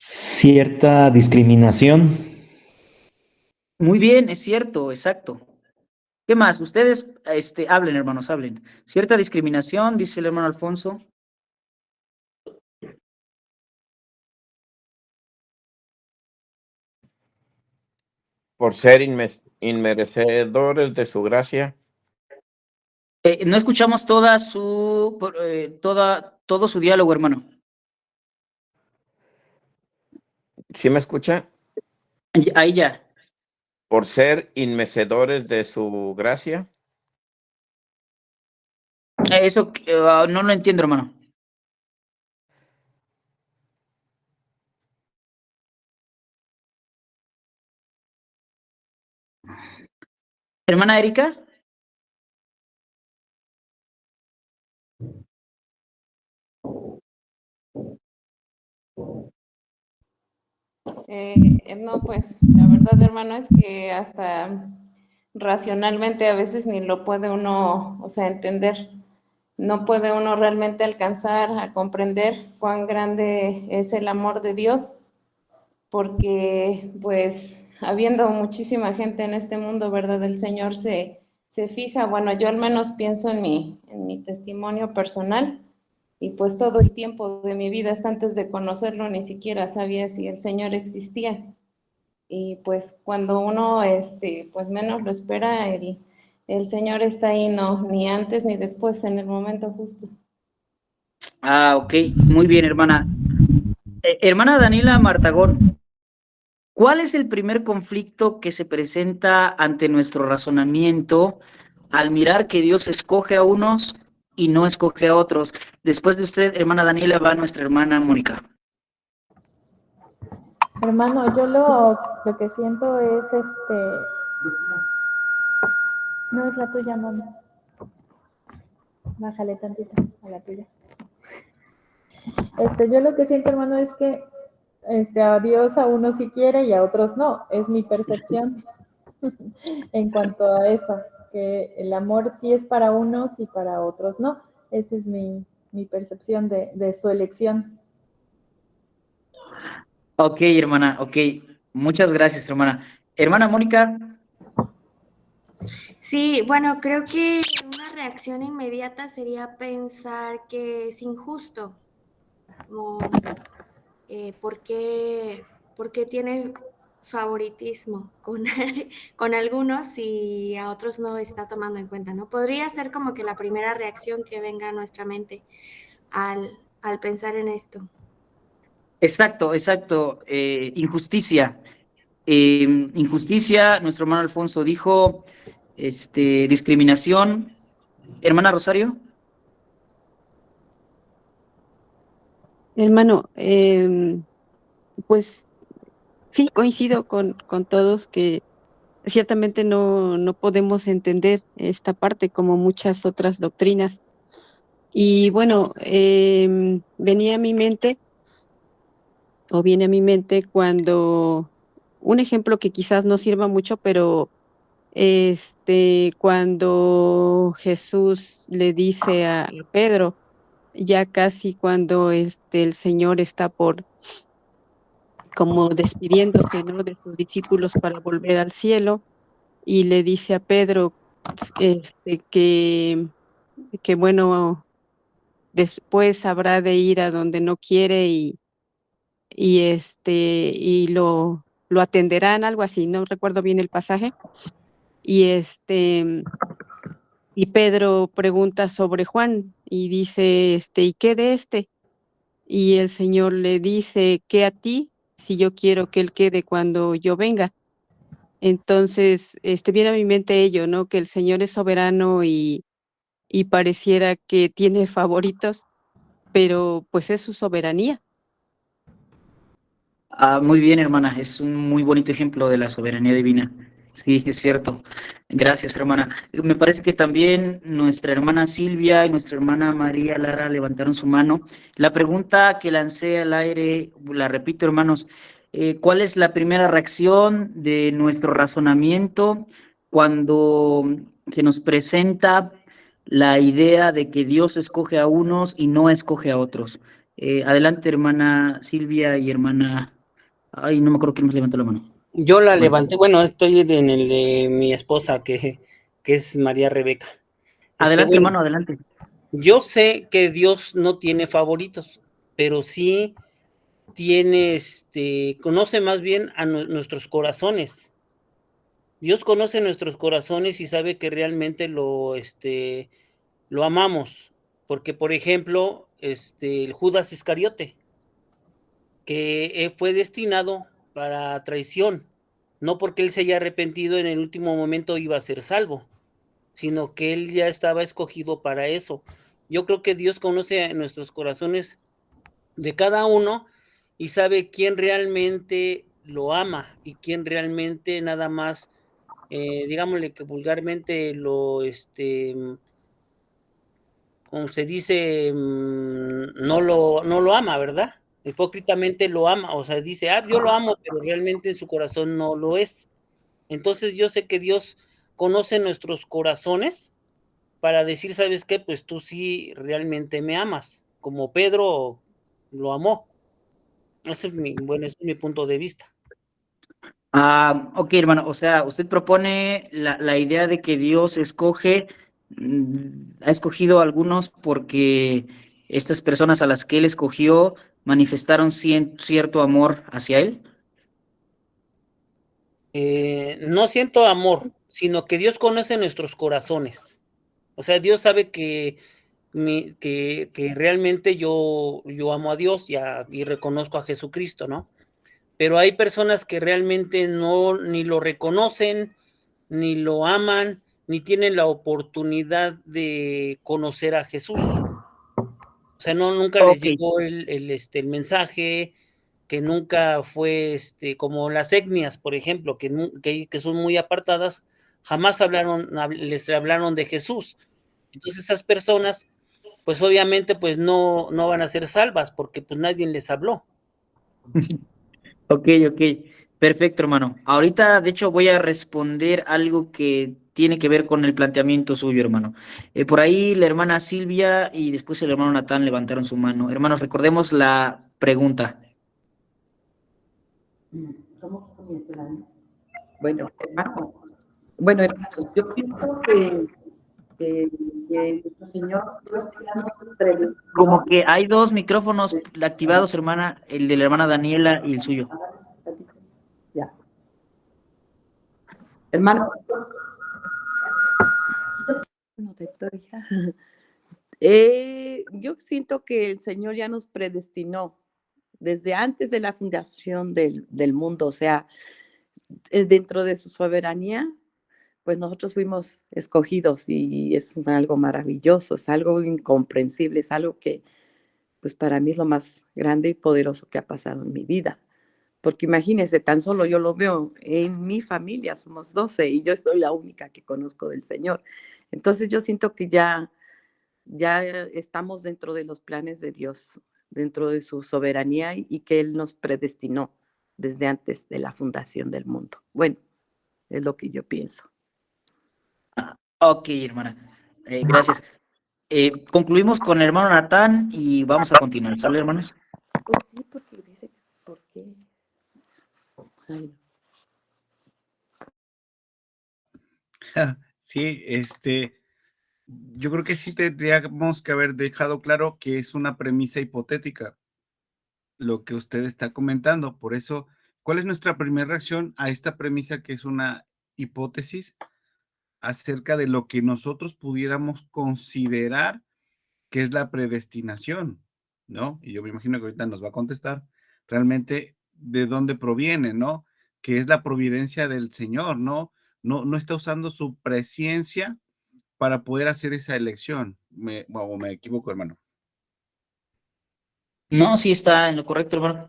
Cierta discriminación. Muy bien, es cierto, exacto. ¿Qué más? Ustedes, hablen, hermanos, hablen. Cierta discriminación, dice el hermano Alfonso. Por ser inmerecedores de su gracia. No escuchamos todo su diálogo, hermano. ¿Sí me escucha? Ahí ya. Por ser inmerecedores de su gracia. Eso no lo entiendo, hermano. Hermana Erika. No, pues la verdad, hermano, es que hasta racionalmente a veces ni lo puede uno, o sea, entender. No puede uno realmente alcanzar a comprender cuán grande es el amor de Dios, porque pues habiendo muchísima gente en este mundo, ¿verdad? El Señor se fija, bueno, yo al menos pienso en mi testimonio personal, y pues todo el tiempo de mi vida, hasta antes de conocerlo, ni siquiera sabía si el Señor existía. Y pues cuando uno, pues menos lo espera, el Señor está ahí, no, ni antes ni después, en el momento justo. Ah, ok, muy bien, hermana. Hermana Daniela Martagón, ¿cuál es el primer conflicto que se presenta ante nuestro razonamiento al mirar que Dios escoge a unos y no escoge a otros? Después de usted, hermana Daniela, va nuestra hermana Mónica. Hermano, yo lo que siento es no es la tuya, mami. Bájale tantito a la tuya. Yo lo que siento, hermano, es que a Dios a unos sí quiere y a otros no. Es mi percepción en cuanto a eso, que el amor sí es para unos y para otros no. Esa es mi percepción de su elección. Ok, hermana, ok. Muchas gracias, hermana. Hermana Mónica. Sí, bueno, creo que una reacción inmediata sería pensar que es injusto, como por qué tiene favoritismo con, con algunos y a otros no está tomando en cuenta, ¿no? Podría ser como que la primera reacción que venga a nuestra mente al pensar en esto. Exacto, exacto. Injusticia. Injusticia, nuestro hermano Alfonso dijo, discriminación. Hermana Rosario. Hermano, pues sí, coincido con todos que ciertamente no podemos entender esta parte como muchas otras doctrinas. Y bueno, venía a mi mente, o viene a mi mente cuando un ejemplo que quizás no sirva mucho, pero cuando Jesús le dice a Pedro, ya casi cuando el Señor está por como despidiéndose, ¿no?, de sus discípulos para volver al cielo, y le dice a Pedro, este, que, que bueno, después habrá de ir a donde no quiere y lo atenderán, algo así, no recuerdo bien el pasaje, y y Pedro pregunta sobre Juan y dice, ¿y qué de este? Y el Señor le dice, ¿qué a ti si yo quiero que él quede cuando yo venga? Entonces, viene a mi mente ello, ¿no? Que el Señor es soberano y pareciera que tiene favoritos, pero pues es su soberanía. Ah, muy bien, hermana. Es un muy bonito ejemplo de la soberanía divina. Sí, es cierto. Gracias, hermana. Me parece que también nuestra hermana Silvia y nuestra hermana María Lara levantaron su mano. La pregunta que lancé al aire, la repito, hermanos, ¿cuál es la primera reacción de nuestro razonamiento cuando se nos presenta la idea de que Dios escoge a unos y no escoge a otros? Adelante, hermana Silvia y hermana. Ay, no me acuerdo quién más levantó la mano. Yo la Bueno, levanté, bueno, estoy en el de mi esposa, que es María Rebeca. adelante, Bueno, hermano, adelante. yo sé que Dios no tiene favoritos, pero sí tiene, conoce más bien a nuestros corazones. Dios conoce nuestros corazones y sabe que realmente lo amamos. Porque, por ejemplo, el Judas Iscariote, que fue destinado para traición, no porque él se haya arrepentido en el último momento iba a ser salvo, sino que él ya estaba escogido para eso. Yo creo que Dios conoce nuestros corazones de cada uno y sabe quién realmente lo ama y quién realmente nada más, digámosle que vulgarmente como se dice, no lo ama, ¿verdad? hipócritamente lo ama, o sea, dice, yo lo amo, pero realmente en su corazón no lo es. Entonces yo sé que Dios conoce nuestros corazones para decir, ¿sabes qué? Pues tú sí realmente me amas, como Pedro lo amó. Ese es ese es mi punto de vista. Ok, hermano, o sea, usted propone la idea de que Dios ha escogido a algunos porque estas personas a las que él escogió manifestaron cierto amor hacia él. No siento amor, sino que Dios conoce nuestros corazones. O sea, Dios sabe que realmente yo amo a Dios y reconozco a Jesucristo, ¿no? Pero hay personas que realmente ni lo reconocen, ni lo aman, ni tienen la oportunidad de conocer a Jesús. O sea, nunca les Ok. llegó el mensaje, que nunca fue como las etnias, por ejemplo, que son muy apartadas, jamás les hablaron de Jesús. Entonces esas personas, pues obviamente, pues no van a ser salvas porque pues nadie les habló. Ok. Perfecto, hermano. Ahorita, de hecho, voy a responder algo que tiene que ver con el planteamiento suyo, hermano. Por ahí la hermana Silvia y después el hermano Natán levantaron su mano. Hermanos, recordemos la pregunta. ¿Cómo comienza el año? Bueno, hermanos, yo pienso que nuestro Señor Dios Como que hay dos micrófonos activados, hermana, el de la hermana Daniela y el suyo. Ya. Hermano. Yo siento que el Señor ya nos predestinó desde antes de la fundación del mundo, o sea, dentro de su soberanía, pues nosotros fuimos escogidos y es algo maravilloso, es algo incomprensible, es algo que pues para mí es lo más grande y poderoso que ha pasado en mi vida. Porque imagínense, tan solo yo lo veo en mi familia, somos 12 y yo soy la única que conozco del Señor. Entonces yo siento que ya estamos dentro de los planes de Dios, dentro de su soberanía y que Él nos predestinó desde antes de la fundación del mundo. Bueno, es lo que yo pienso. Ok, hermana. Gracias. Concluimos con el hermano Natán y vamos a continuar. ¿Sale, hermanos? Pues sí, porque dice, ¿por qué? Ay. Sí, yo creo que sí tendríamos que haber dejado claro que es una premisa hipotética lo que usted está comentando. Por eso, ¿cuál es nuestra primera reacción a esta premisa que es una hipótesis acerca de lo que nosotros pudiéramos considerar que es la predestinación, ¿no? Y yo me imagino que ahorita nos va a contestar realmente de dónde proviene, ¿no? Que es la providencia del Señor, ¿no? No está usando su presciencia para poder hacer esa elección. ¿Me equivoco, hermano? No, sí está en lo correcto, hermano.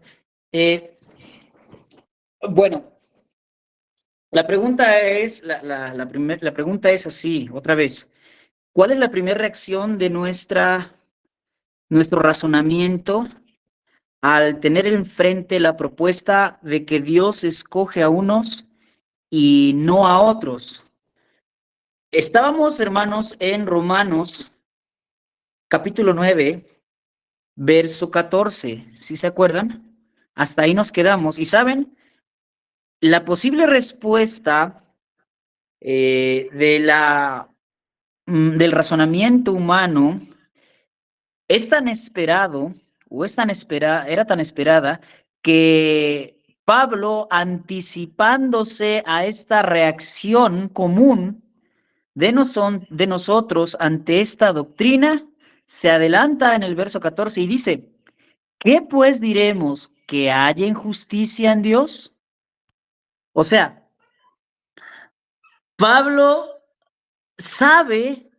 Bueno, la pregunta es, la pregunta es así, otra vez. ¿Cuál es la primera reacción de nuestro razonamiento al tener enfrente la propuesta de que Dios escoge a unos y no a otros? Estábamos, hermanos, en Romanos, capítulo 9, verso 14, ¿sí se acuerdan? Hasta ahí nos quedamos. Y saben, la posible respuesta del razonamiento humano es tan esperado, era tan esperada, que Pablo, anticipándose a esta reacción común de nosotros ante esta doctrina, se adelanta en el verso 14 y dice, ¿qué pues diremos? ¿Que haya injusticia en Dios? O sea, Pablo sabe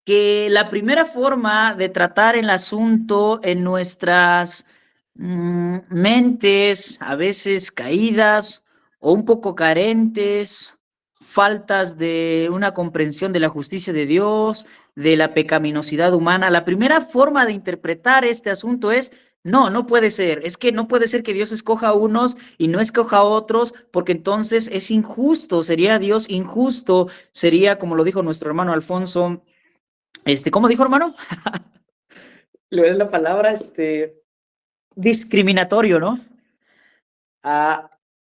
que la primera forma de tratar el asunto en nuestras mentes, a veces caídas o un poco carentes, faltas de una comprensión de la justicia de Dios, de la pecaminosidad humana, la primera forma de interpretar este asunto es No, no puede ser. Es que no puede ser que Dios escoja a unos y no escoja a otros, porque entonces es injusto. Sería Dios injusto. Sería, como lo dijo nuestro hermano Alfonso, ¿cómo dijo, hermano? Lo es la palabra, discriminatorio, ¿no?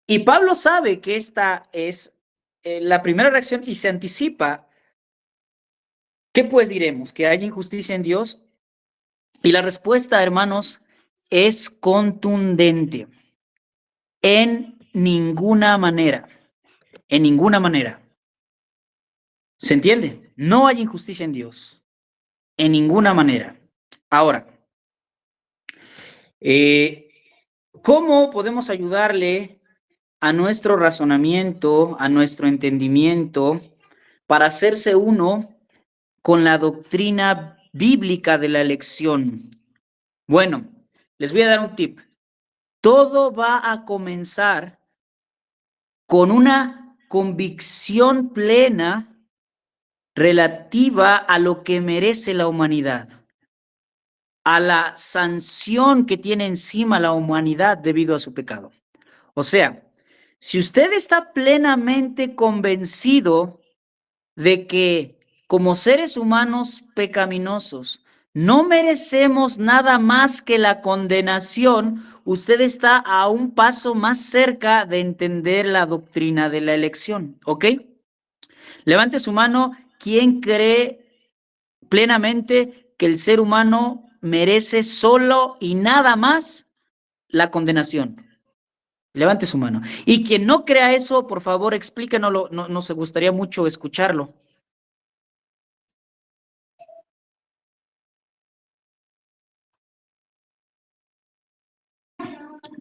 Y Pablo sabe que esta es la primera reacción y se anticipa. ¿Qué pues diremos? ¿Que hay injusticia en Dios? Y la respuesta, hermanos, es contundente. En ninguna manera. En ninguna manera. ¿Se entiende? No hay injusticia en Dios. En ninguna manera. Ahora, ¿cómo podemos ayudarle a nuestro razonamiento, a nuestro entendimiento, para hacerse uno con la doctrina bíblica de la elección? Bueno, les voy a dar un tip. Todo va a comenzar con una convicción plena relativa a lo que merece la humanidad, a la sanción que tiene encima la humanidad debido a su pecado. O sea, si usted está plenamente convencido de que como seres humanos pecaminosos no merecemos nada más que la condenación, usted está a un paso más cerca de entender la doctrina de la elección, ¿ok? Levante su mano, ¿quién cree plenamente que el ser humano merece solo y nada más la condenación? Levante su mano. Y quien no crea eso, por favor, explíquenoslo, nos gustaría mucho escucharlo.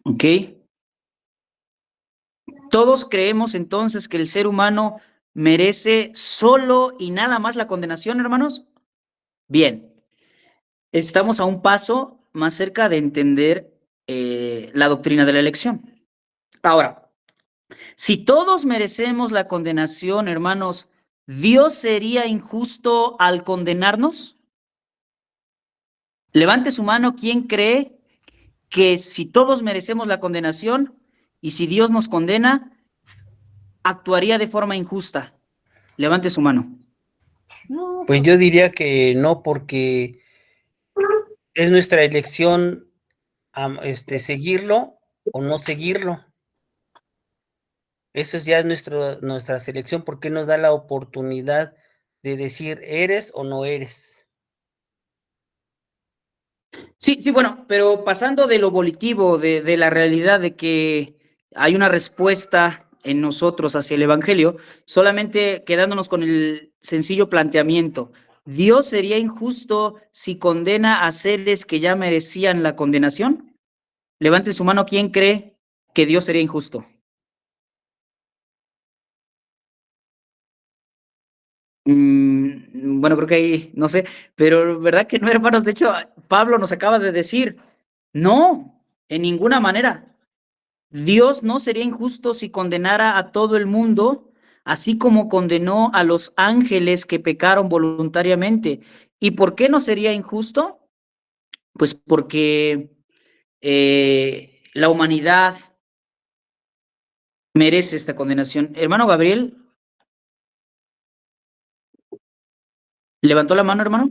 ¿Ok? ¿Todos creemos entonces que el ser humano merece solo y nada más la condenación, hermanos? Bien, estamos a un paso más cerca de entender la doctrina de la elección. Ahora, si todos merecemos la condenación, hermanos, ¿Dios sería injusto al condenarnos? Levante su mano, ¿quién cree que si todos merecemos la condenación y si Dios nos condena, actuaría de forma injusta? Levante su mano. Pues yo diría que no, porque es nuestra elección seguirlo o no seguirlo. Eso ya es nuestra selección, porque nos da la oportunidad de decir eres o no eres. Sí, bueno, pero pasando de lo volitivo, de la realidad de que hay una respuesta en nosotros hacia el Evangelio, solamente quedándonos con el sencillo planteamiento. ¿Dios sería injusto si condena a seres que ya merecían la condenación? Levante su mano, ¿quién cree que Dios sería injusto? Bueno, creo que ahí, no sé, pero ¿verdad que no, hermanos? De hecho, Pablo nos acaba de decir, no, en ninguna manera. Dios no sería injusto si condenara a todo el mundo, así como condenó a los ángeles que pecaron voluntariamente. ¿Y por qué no sería injusto? Pues porque la humanidad merece esta condenación. Hermano Gabriel, ¿levantó la mano, hermano?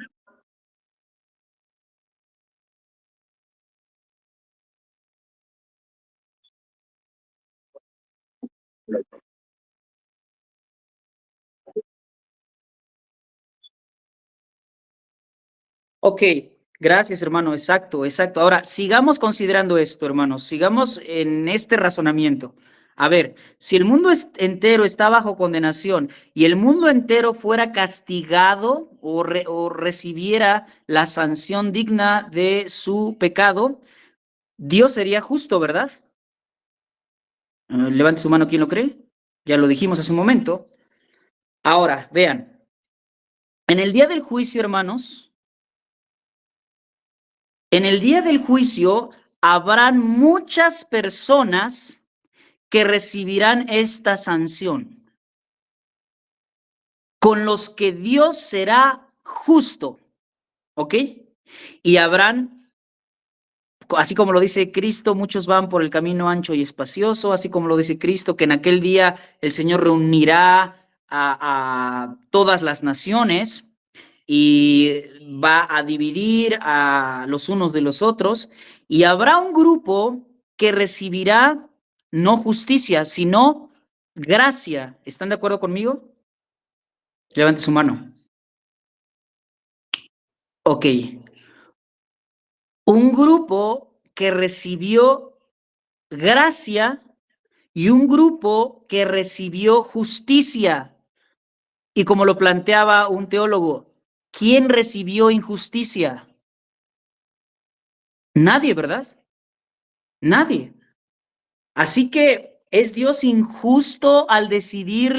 Ok, gracias, hermano. Exacto, exacto. Ahora, sigamos considerando esto, hermanos. Sigamos en este razonamiento. A ver, si el mundo entero está bajo condenación y el mundo entero fuera castigado o recibiera la sanción digna de su pecado, Dios sería justo, ¿verdad? Levante su mano, ¿quién lo cree? Ya lo dijimos hace un momento. Ahora, vean, en el día del juicio, hermanos, en el día del juicio habrán muchas personas que recibirán esta sanción, con los que Dios será justo, ¿ok? Y habrán así como lo dice Cristo, muchos van por el camino ancho y espacioso, así como lo dice Cristo, que en aquel día el Señor reunirá a todas las naciones y va a dividir a los unos de los otros, y habrá un grupo que recibirá no justicia, sino gracia. ¿Están de acuerdo conmigo? Levante su mano. Ok. Un grupo que recibió gracia y un grupo que recibió justicia. Y como lo planteaba un teólogo, ¿quién recibió injusticia? Nadie, ¿verdad? Nadie. Así que es Dios injusto al decidir,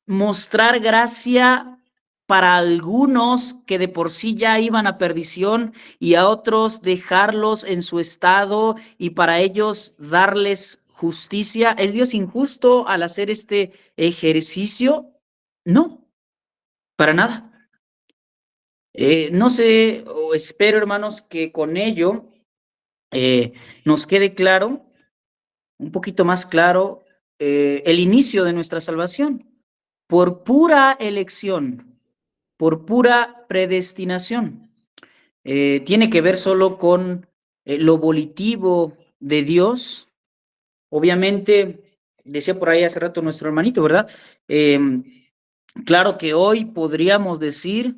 mostrar gracia para algunos que de por sí ya iban a perdición y a otros dejarlos en su estado y para ellos darles justicia. ¿Es Dios injusto al hacer este ejercicio? No, para nada. No sé, o espero, hermanos, que con ello nos quede claro, un poquito más claro, el inicio de nuestra salvación, por pura elección, por pura predestinación. Tiene que ver solo con lo volitivo de Dios. Obviamente, decía por ahí hace rato nuestro hermanito, ¿verdad? Claro que hoy podríamos decir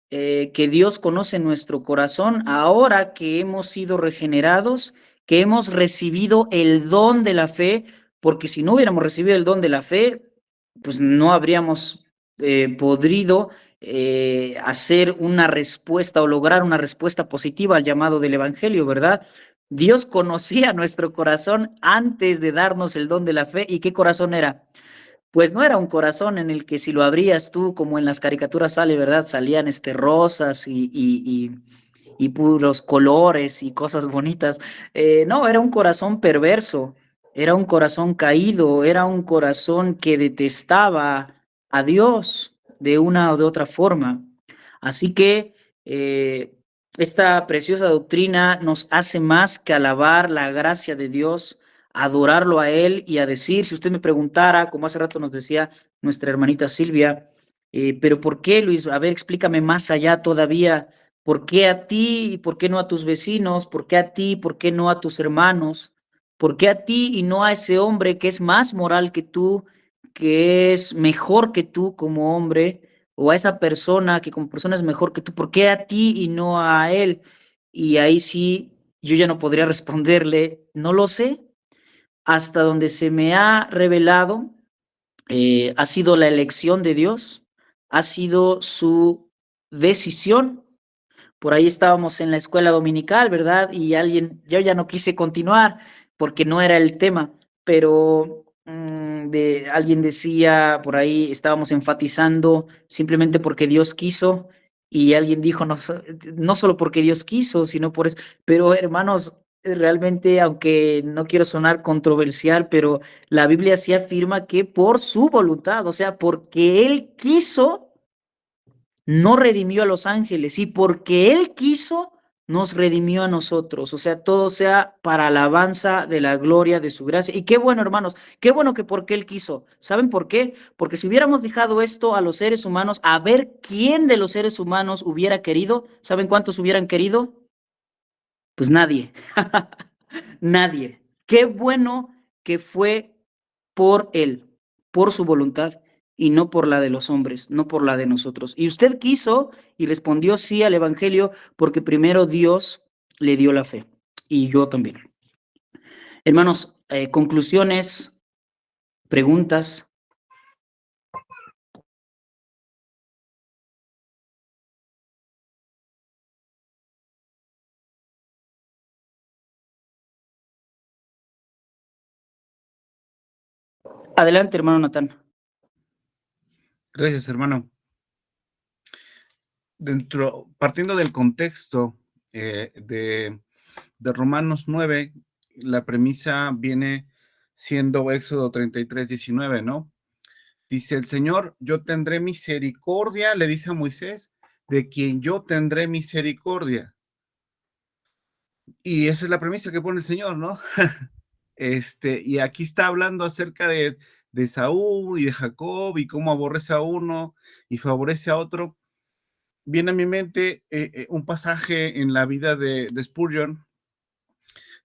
que Dios conoce nuestro corazón ahora que hemos sido regenerados, que hemos recibido el don de la fe, porque si no hubiéramos recibido el don de la fe, pues no habríamos podido hacer una respuesta o lograr una respuesta positiva al llamado del Evangelio, ¿verdad? Dios conocía nuestro corazón antes de darnos el don de la fe. ¿Y qué corazón era? Pues no era un corazón en el que si lo abrías tú, como en las caricaturas sale, ¿verdad? Salían rosas y puros colores y cosas bonitas. No, era un corazón perverso, era un corazón caído, era un corazón que detestaba a Dios de una o de otra forma. Así que esta preciosa doctrina nos hace más que alabar la gracia de Dios, adorarlo a Él y a decir, si usted me preguntara, como hace rato nos decía nuestra hermanita Silvia, pero ¿por qué, Luis? A ver, explícame más allá todavía. ¿Por qué a ti y por qué no a tus vecinos? ¿Por qué a ti y por qué no a tus hermanos? ¿Por qué a ti y no a ese hombre que es más moral que tú, que es mejor que tú como hombre? ¿O a esa persona que como persona es mejor que tú? ¿Por qué a ti y no a él? Y ahí sí, yo ya no podría responderle, no lo sé. Hasta donde se me ha revelado, ha sido la elección de Dios, ha sido su decisión. Por ahí estábamos en la escuela dominical, ¿verdad? Y yo ya no quise continuar porque no era el tema, pero alguien decía, por ahí estábamos enfatizando simplemente porque Dios quiso, y alguien dijo, no, no solo porque Dios quiso, sino por eso. Pero hermanos, realmente, aunque no quiero sonar controversial, pero la Biblia sí afirma que por su voluntad, o sea, porque Él quiso, no redimió a los ángeles, y porque Él quiso, nos redimió a nosotros. O sea, todo sea para alabanza de la gloria de su gracia. Y qué bueno, hermanos, qué bueno que porque Él quiso. ¿Saben por qué? Porque si hubiéramos dejado esto a los seres humanos, a ver quién de los seres humanos hubiera querido, ¿saben cuántos hubieran querido? Pues nadie. Nadie. Qué bueno que fue por Él, por su voluntad, y no por la de los hombres, no por la de nosotros. Y usted quiso y respondió sí al Evangelio porque primero Dios le dio la fe, y yo también. Hermanos, conclusiones, preguntas. Adelante, hermano Natán. Gracias, hermano. Partiendo del contexto de Romanos 9, la premisa viene siendo Éxodo 33, 19, ¿no? Dice el Señor, yo tendré misericordia, le dice a Moisés, de quien yo tendré misericordia. Y esa es la premisa que pone el Señor, ¿no? Y aquí está hablando acerca de Saúl y de Jacob y cómo aborrece a uno y favorece a otro. Viene a mi mente un pasaje en la vida de Spurgeon,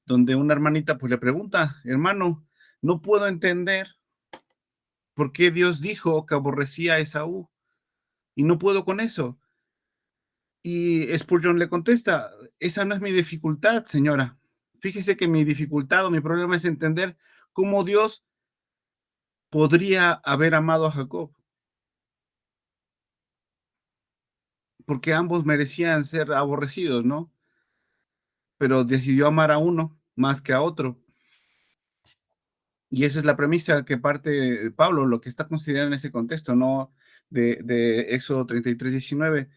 donde una hermanita pues le pregunta, hermano, no puedo entender por qué Dios dijo que aborrecía a Esaú y no puedo con eso. Y Spurgeon le contesta, esa no es mi dificultad, señora. Fíjese que mi dificultad o mi problema es entender cómo Dios podría haber amado a Jacob, porque ambos merecían ser aborrecidos, ¿no? Pero decidió amar a uno más que a otro. Y esa es la premisa que parte Pablo, lo que está considerando en ese contexto, ¿no? De Éxodo 33:19.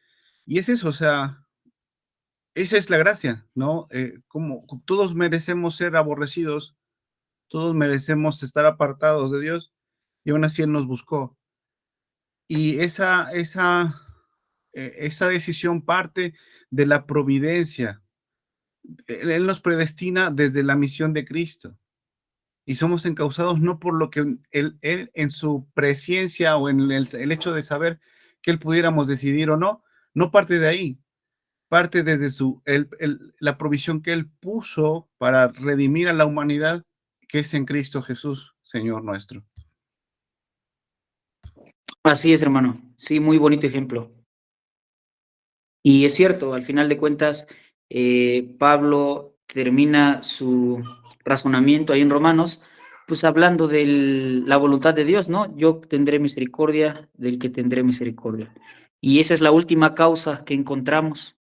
Y es eso, o sea, esa es la gracia, ¿no? Como todos merecemos ser aborrecidos, todos merecemos estar apartados de Dios, y aún así Él nos buscó. Y esa decisión parte de la providencia. Él nos predestina desde la misión de Cristo. Y somos encausados no por lo que él en su presciencia o en el hecho de saber que Él pudiéramos decidir o no, no parte de ahí, parte desde la provisión que Él puso para redimir a la humanidad, que es en Cristo Jesús, Señor nuestro. Así es, hermano. Sí, muy bonito ejemplo. Y es cierto, al final de cuentas, Pablo termina su razonamiento ahí en Romanos, pues hablando de la voluntad de Dios, ¿no? Yo tendré misericordia del que tendré misericordia. Y esa es la última causa que encontramos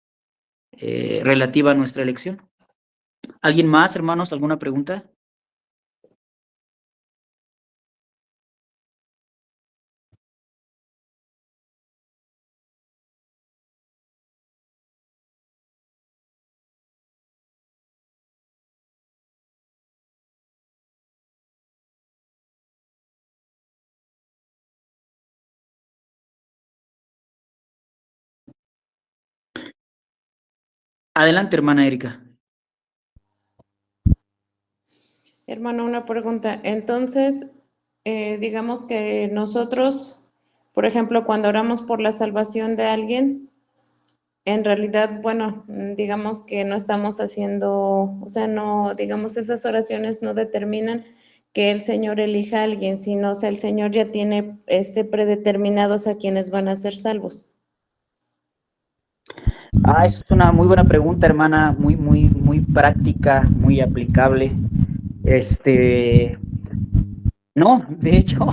relativa a nuestra elección. ¿Alguien más, hermanos? ¿Alguna pregunta? Adelante, hermana Erika. Hermano, una pregunta. Entonces, digamos que nosotros, por ejemplo, cuando oramos por la salvación de alguien, en realidad, bueno, digamos que no estamos haciendo, o sea, no, digamos, esas oraciones no determinan que el Señor elija a alguien, sino, o sea, el Señor ya tiene predeterminados a quienes van a ser salvos. Esa es una muy buena pregunta, hermana, muy, muy, muy práctica, muy aplicable. No, de hecho,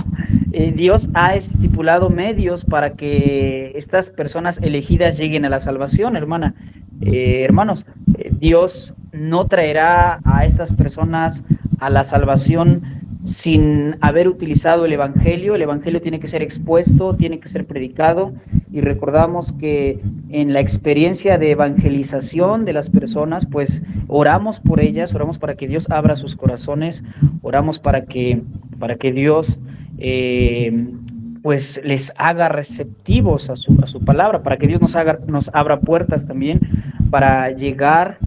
Dios ha estipulado medios para que estas personas elegidas lleguen a la salvación, hermana. Hermanos, Dios no traerá a estas personas a la salvación sin haber utilizado el Evangelio. El Evangelio tiene que ser expuesto, tiene que ser predicado, y recordamos que en la experiencia de evangelización de las personas, pues oramos por ellas, oramos para que Dios abra sus corazones, oramos para que Dios pues les haga receptivos a su palabra, para que Dios nos abra puertas también para llegar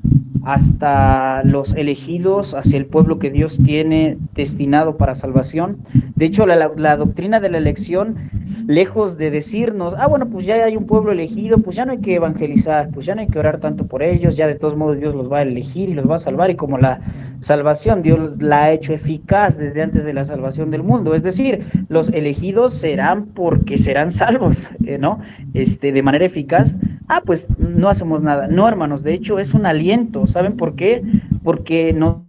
hasta los elegidos, hacia el pueblo que Dios tiene destinado para salvación. De hecho, la doctrina de la elección, lejos de decirnos, bueno, pues ya hay un pueblo elegido, pues ya no hay que evangelizar, pues ya no hay que orar tanto por ellos, ya de todos modos Dios los va a elegir y los va a salvar, y como la salvación Dios la ha hecho eficaz desde antes de la salvación del mundo, es decir, los elegidos serán porque serán salvos, ¿no? De manera eficaz. Pues no hacemos nada. No, hermanos, de hecho es un aliento. ¿Saben por qué? Porque no.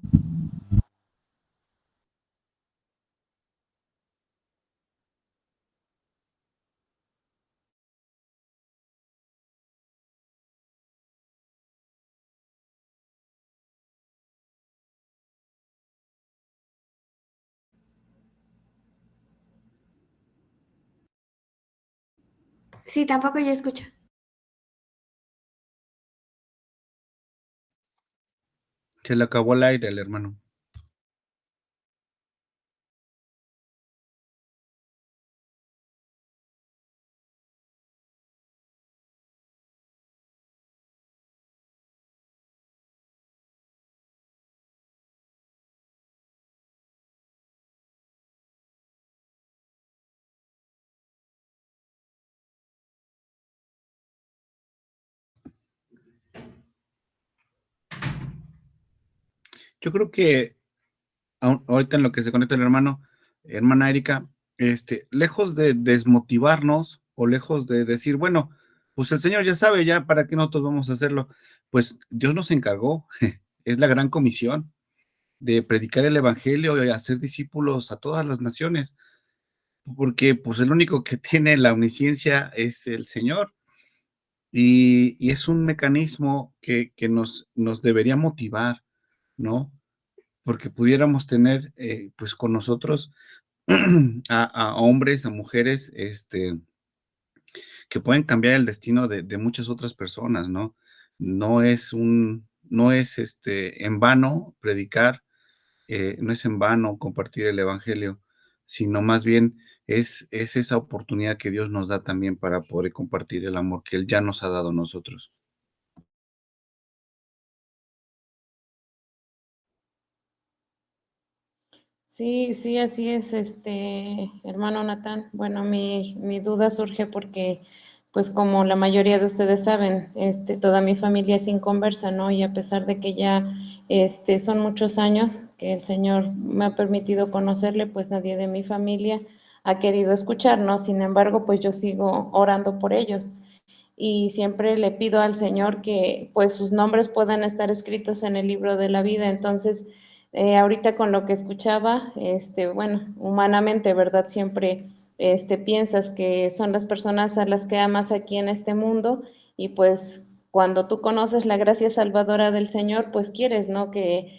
Sí, tampoco yo escucho. Se le acabó el aire al hermano. Yo creo que ahorita en lo que se conecta el hermana Erika, lejos de desmotivarnos o lejos de decir, bueno, pues el Señor ya sabe, ya para qué nosotros vamos a hacerlo, pues Dios nos encargó, es la gran comisión de predicar el evangelio y hacer discípulos a todas las naciones, porque pues el único que tiene la omnisciencia es el Señor. Y es un mecanismo que nos debería motivar, ¿no? Porque pudiéramos tener, pues, con nosotros a hombres, a mujeres, que pueden cambiar el destino de muchas otras personas, ¿no? No es, en vano predicar, no es en vano compartir el evangelio, sino más bien es esa oportunidad que Dios nos da también para poder compartir el amor que Él ya nos ha dado a nosotros. Sí, sí, así es, hermano Natán. Bueno, mi duda surge porque, pues como la mayoría de ustedes saben, toda mi familia es inconversa, ¿no? Y a pesar de que ya, son muchos años que el Señor me ha permitido conocerle, pues nadie de mi familia ha querido escucharnos. Sin embargo, pues yo sigo orando por ellos y siempre le pido al Señor que pues sus nombres puedan estar escritos en el libro de la vida. Entonces, ahorita con lo que escuchaba, bueno, humanamente, ¿verdad? Siempre piensas que son las personas a las que amas aquí en este mundo y pues cuando tú conoces la gracia salvadora del Señor, pues quieres, ¿no? Que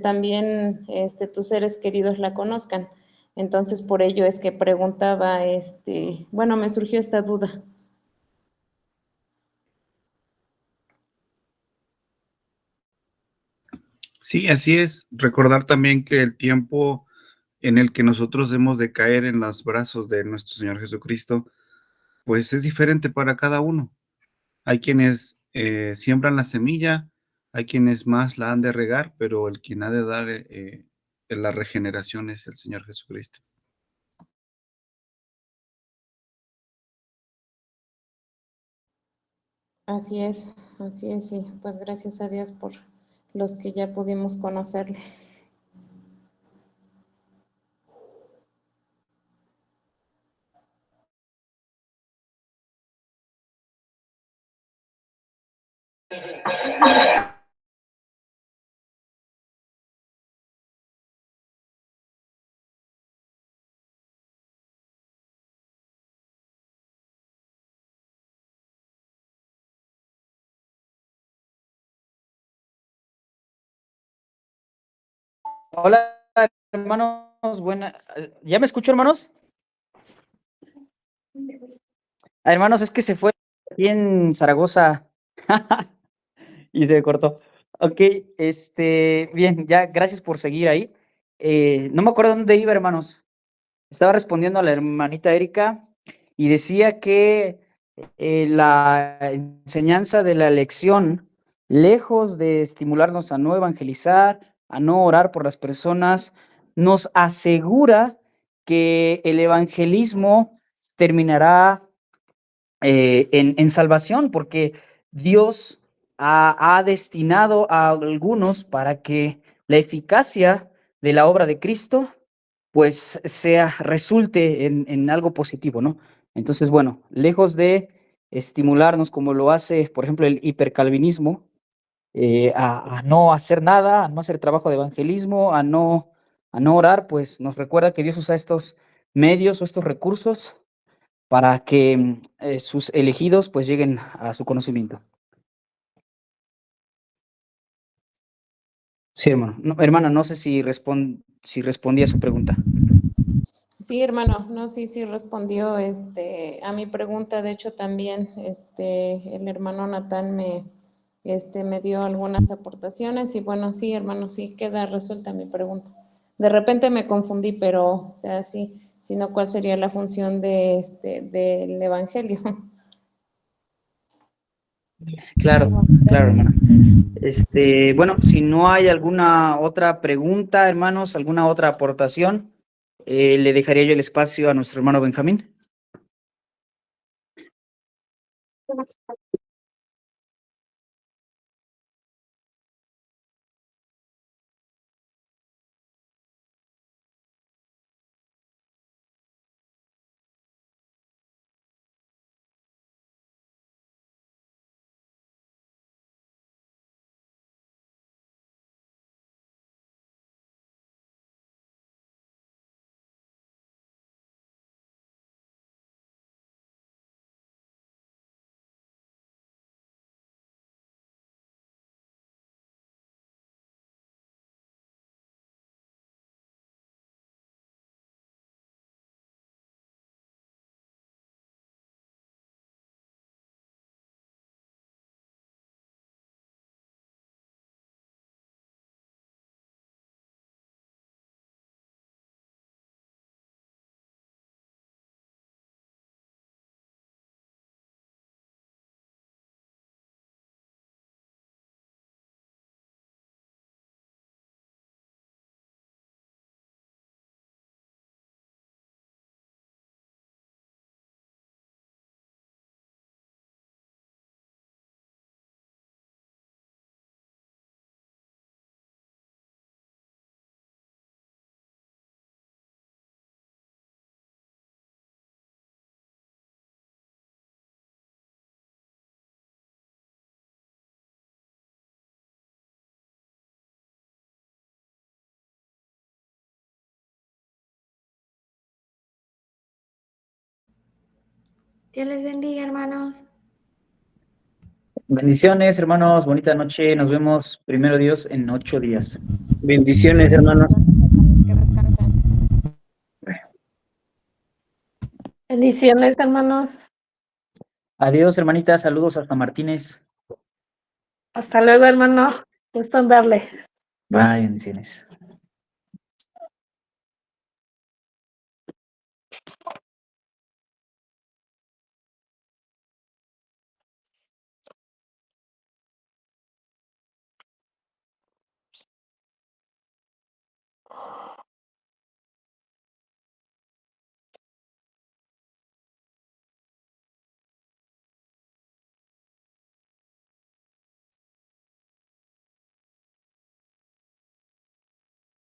también tus seres queridos la conozcan. Entonces, por ello es que preguntaba, bueno, me surgió esta duda. Sí, así es. Recordar también que el tiempo en el que nosotros hemos de caer en los brazos de nuestro Señor Jesucristo, pues es diferente para cada uno. Hay quienes siembran la semilla, hay quienes más la han de regar, pero el quien ha de dar la regeneración es el Señor Jesucristo. Así es, sí. Pues gracias a Dios por los que ya pudimos conocerle. Hola, hermanos, ¿Ya me escucho, hermanos? Hermanos, es que se fue aquí en Zaragoza y se cortó. Ok, bien, ya, gracias por seguir ahí. No me acuerdo dónde iba, hermanos. Estaba respondiendo a la hermanita Erika y decía que la enseñanza de la lección, lejos de estimularnos a no evangelizar, a no orar por las personas, nos asegura que el evangelismo terminará en salvación, porque Dios ha destinado a algunos para que la eficacia de la obra de Cristo pues resulte en algo positivo, ¿no? Entonces, bueno, lejos de estimularnos como lo hace, por ejemplo, el hipercalvinismo, a no hacer nada, a no hacer trabajo de evangelismo, a no orar, pues nos recuerda que Dios usa estos medios o estos recursos para que sus elegidos pues lleguen a su conocimiento. Sí, hermano. No, hermana, no sé si respondí a su pregunta. Sí, hermano, no, sí, sí respondió a mi pregunta. De hecho, también el hermano Natán me dio algunas aportaciones y bueno, sí, hermano, sí queda resuelta mi pregunta. De repente me confundí, pero, o sea, sí, sino cuál sería la función del evangelio. Claro, claro, hermana. Bueno, si no hay alguna otra pregunta, hermanos, alguna otra aportación, le dejaría yo el espacio a nuestro hermano Benjamín. Dios les bendiga, hermanos. Bendiciones, hermanos. Bonita noche. Nos vemos, primero Dios, en 8 días. Bendiciones, hermanos. Que descansen. Bendiciones, hermanos. Adiós, hermanita. Saludos hasta Martínez. Hasta luego, hermano. Gusto en verle. Bye, bendiciones.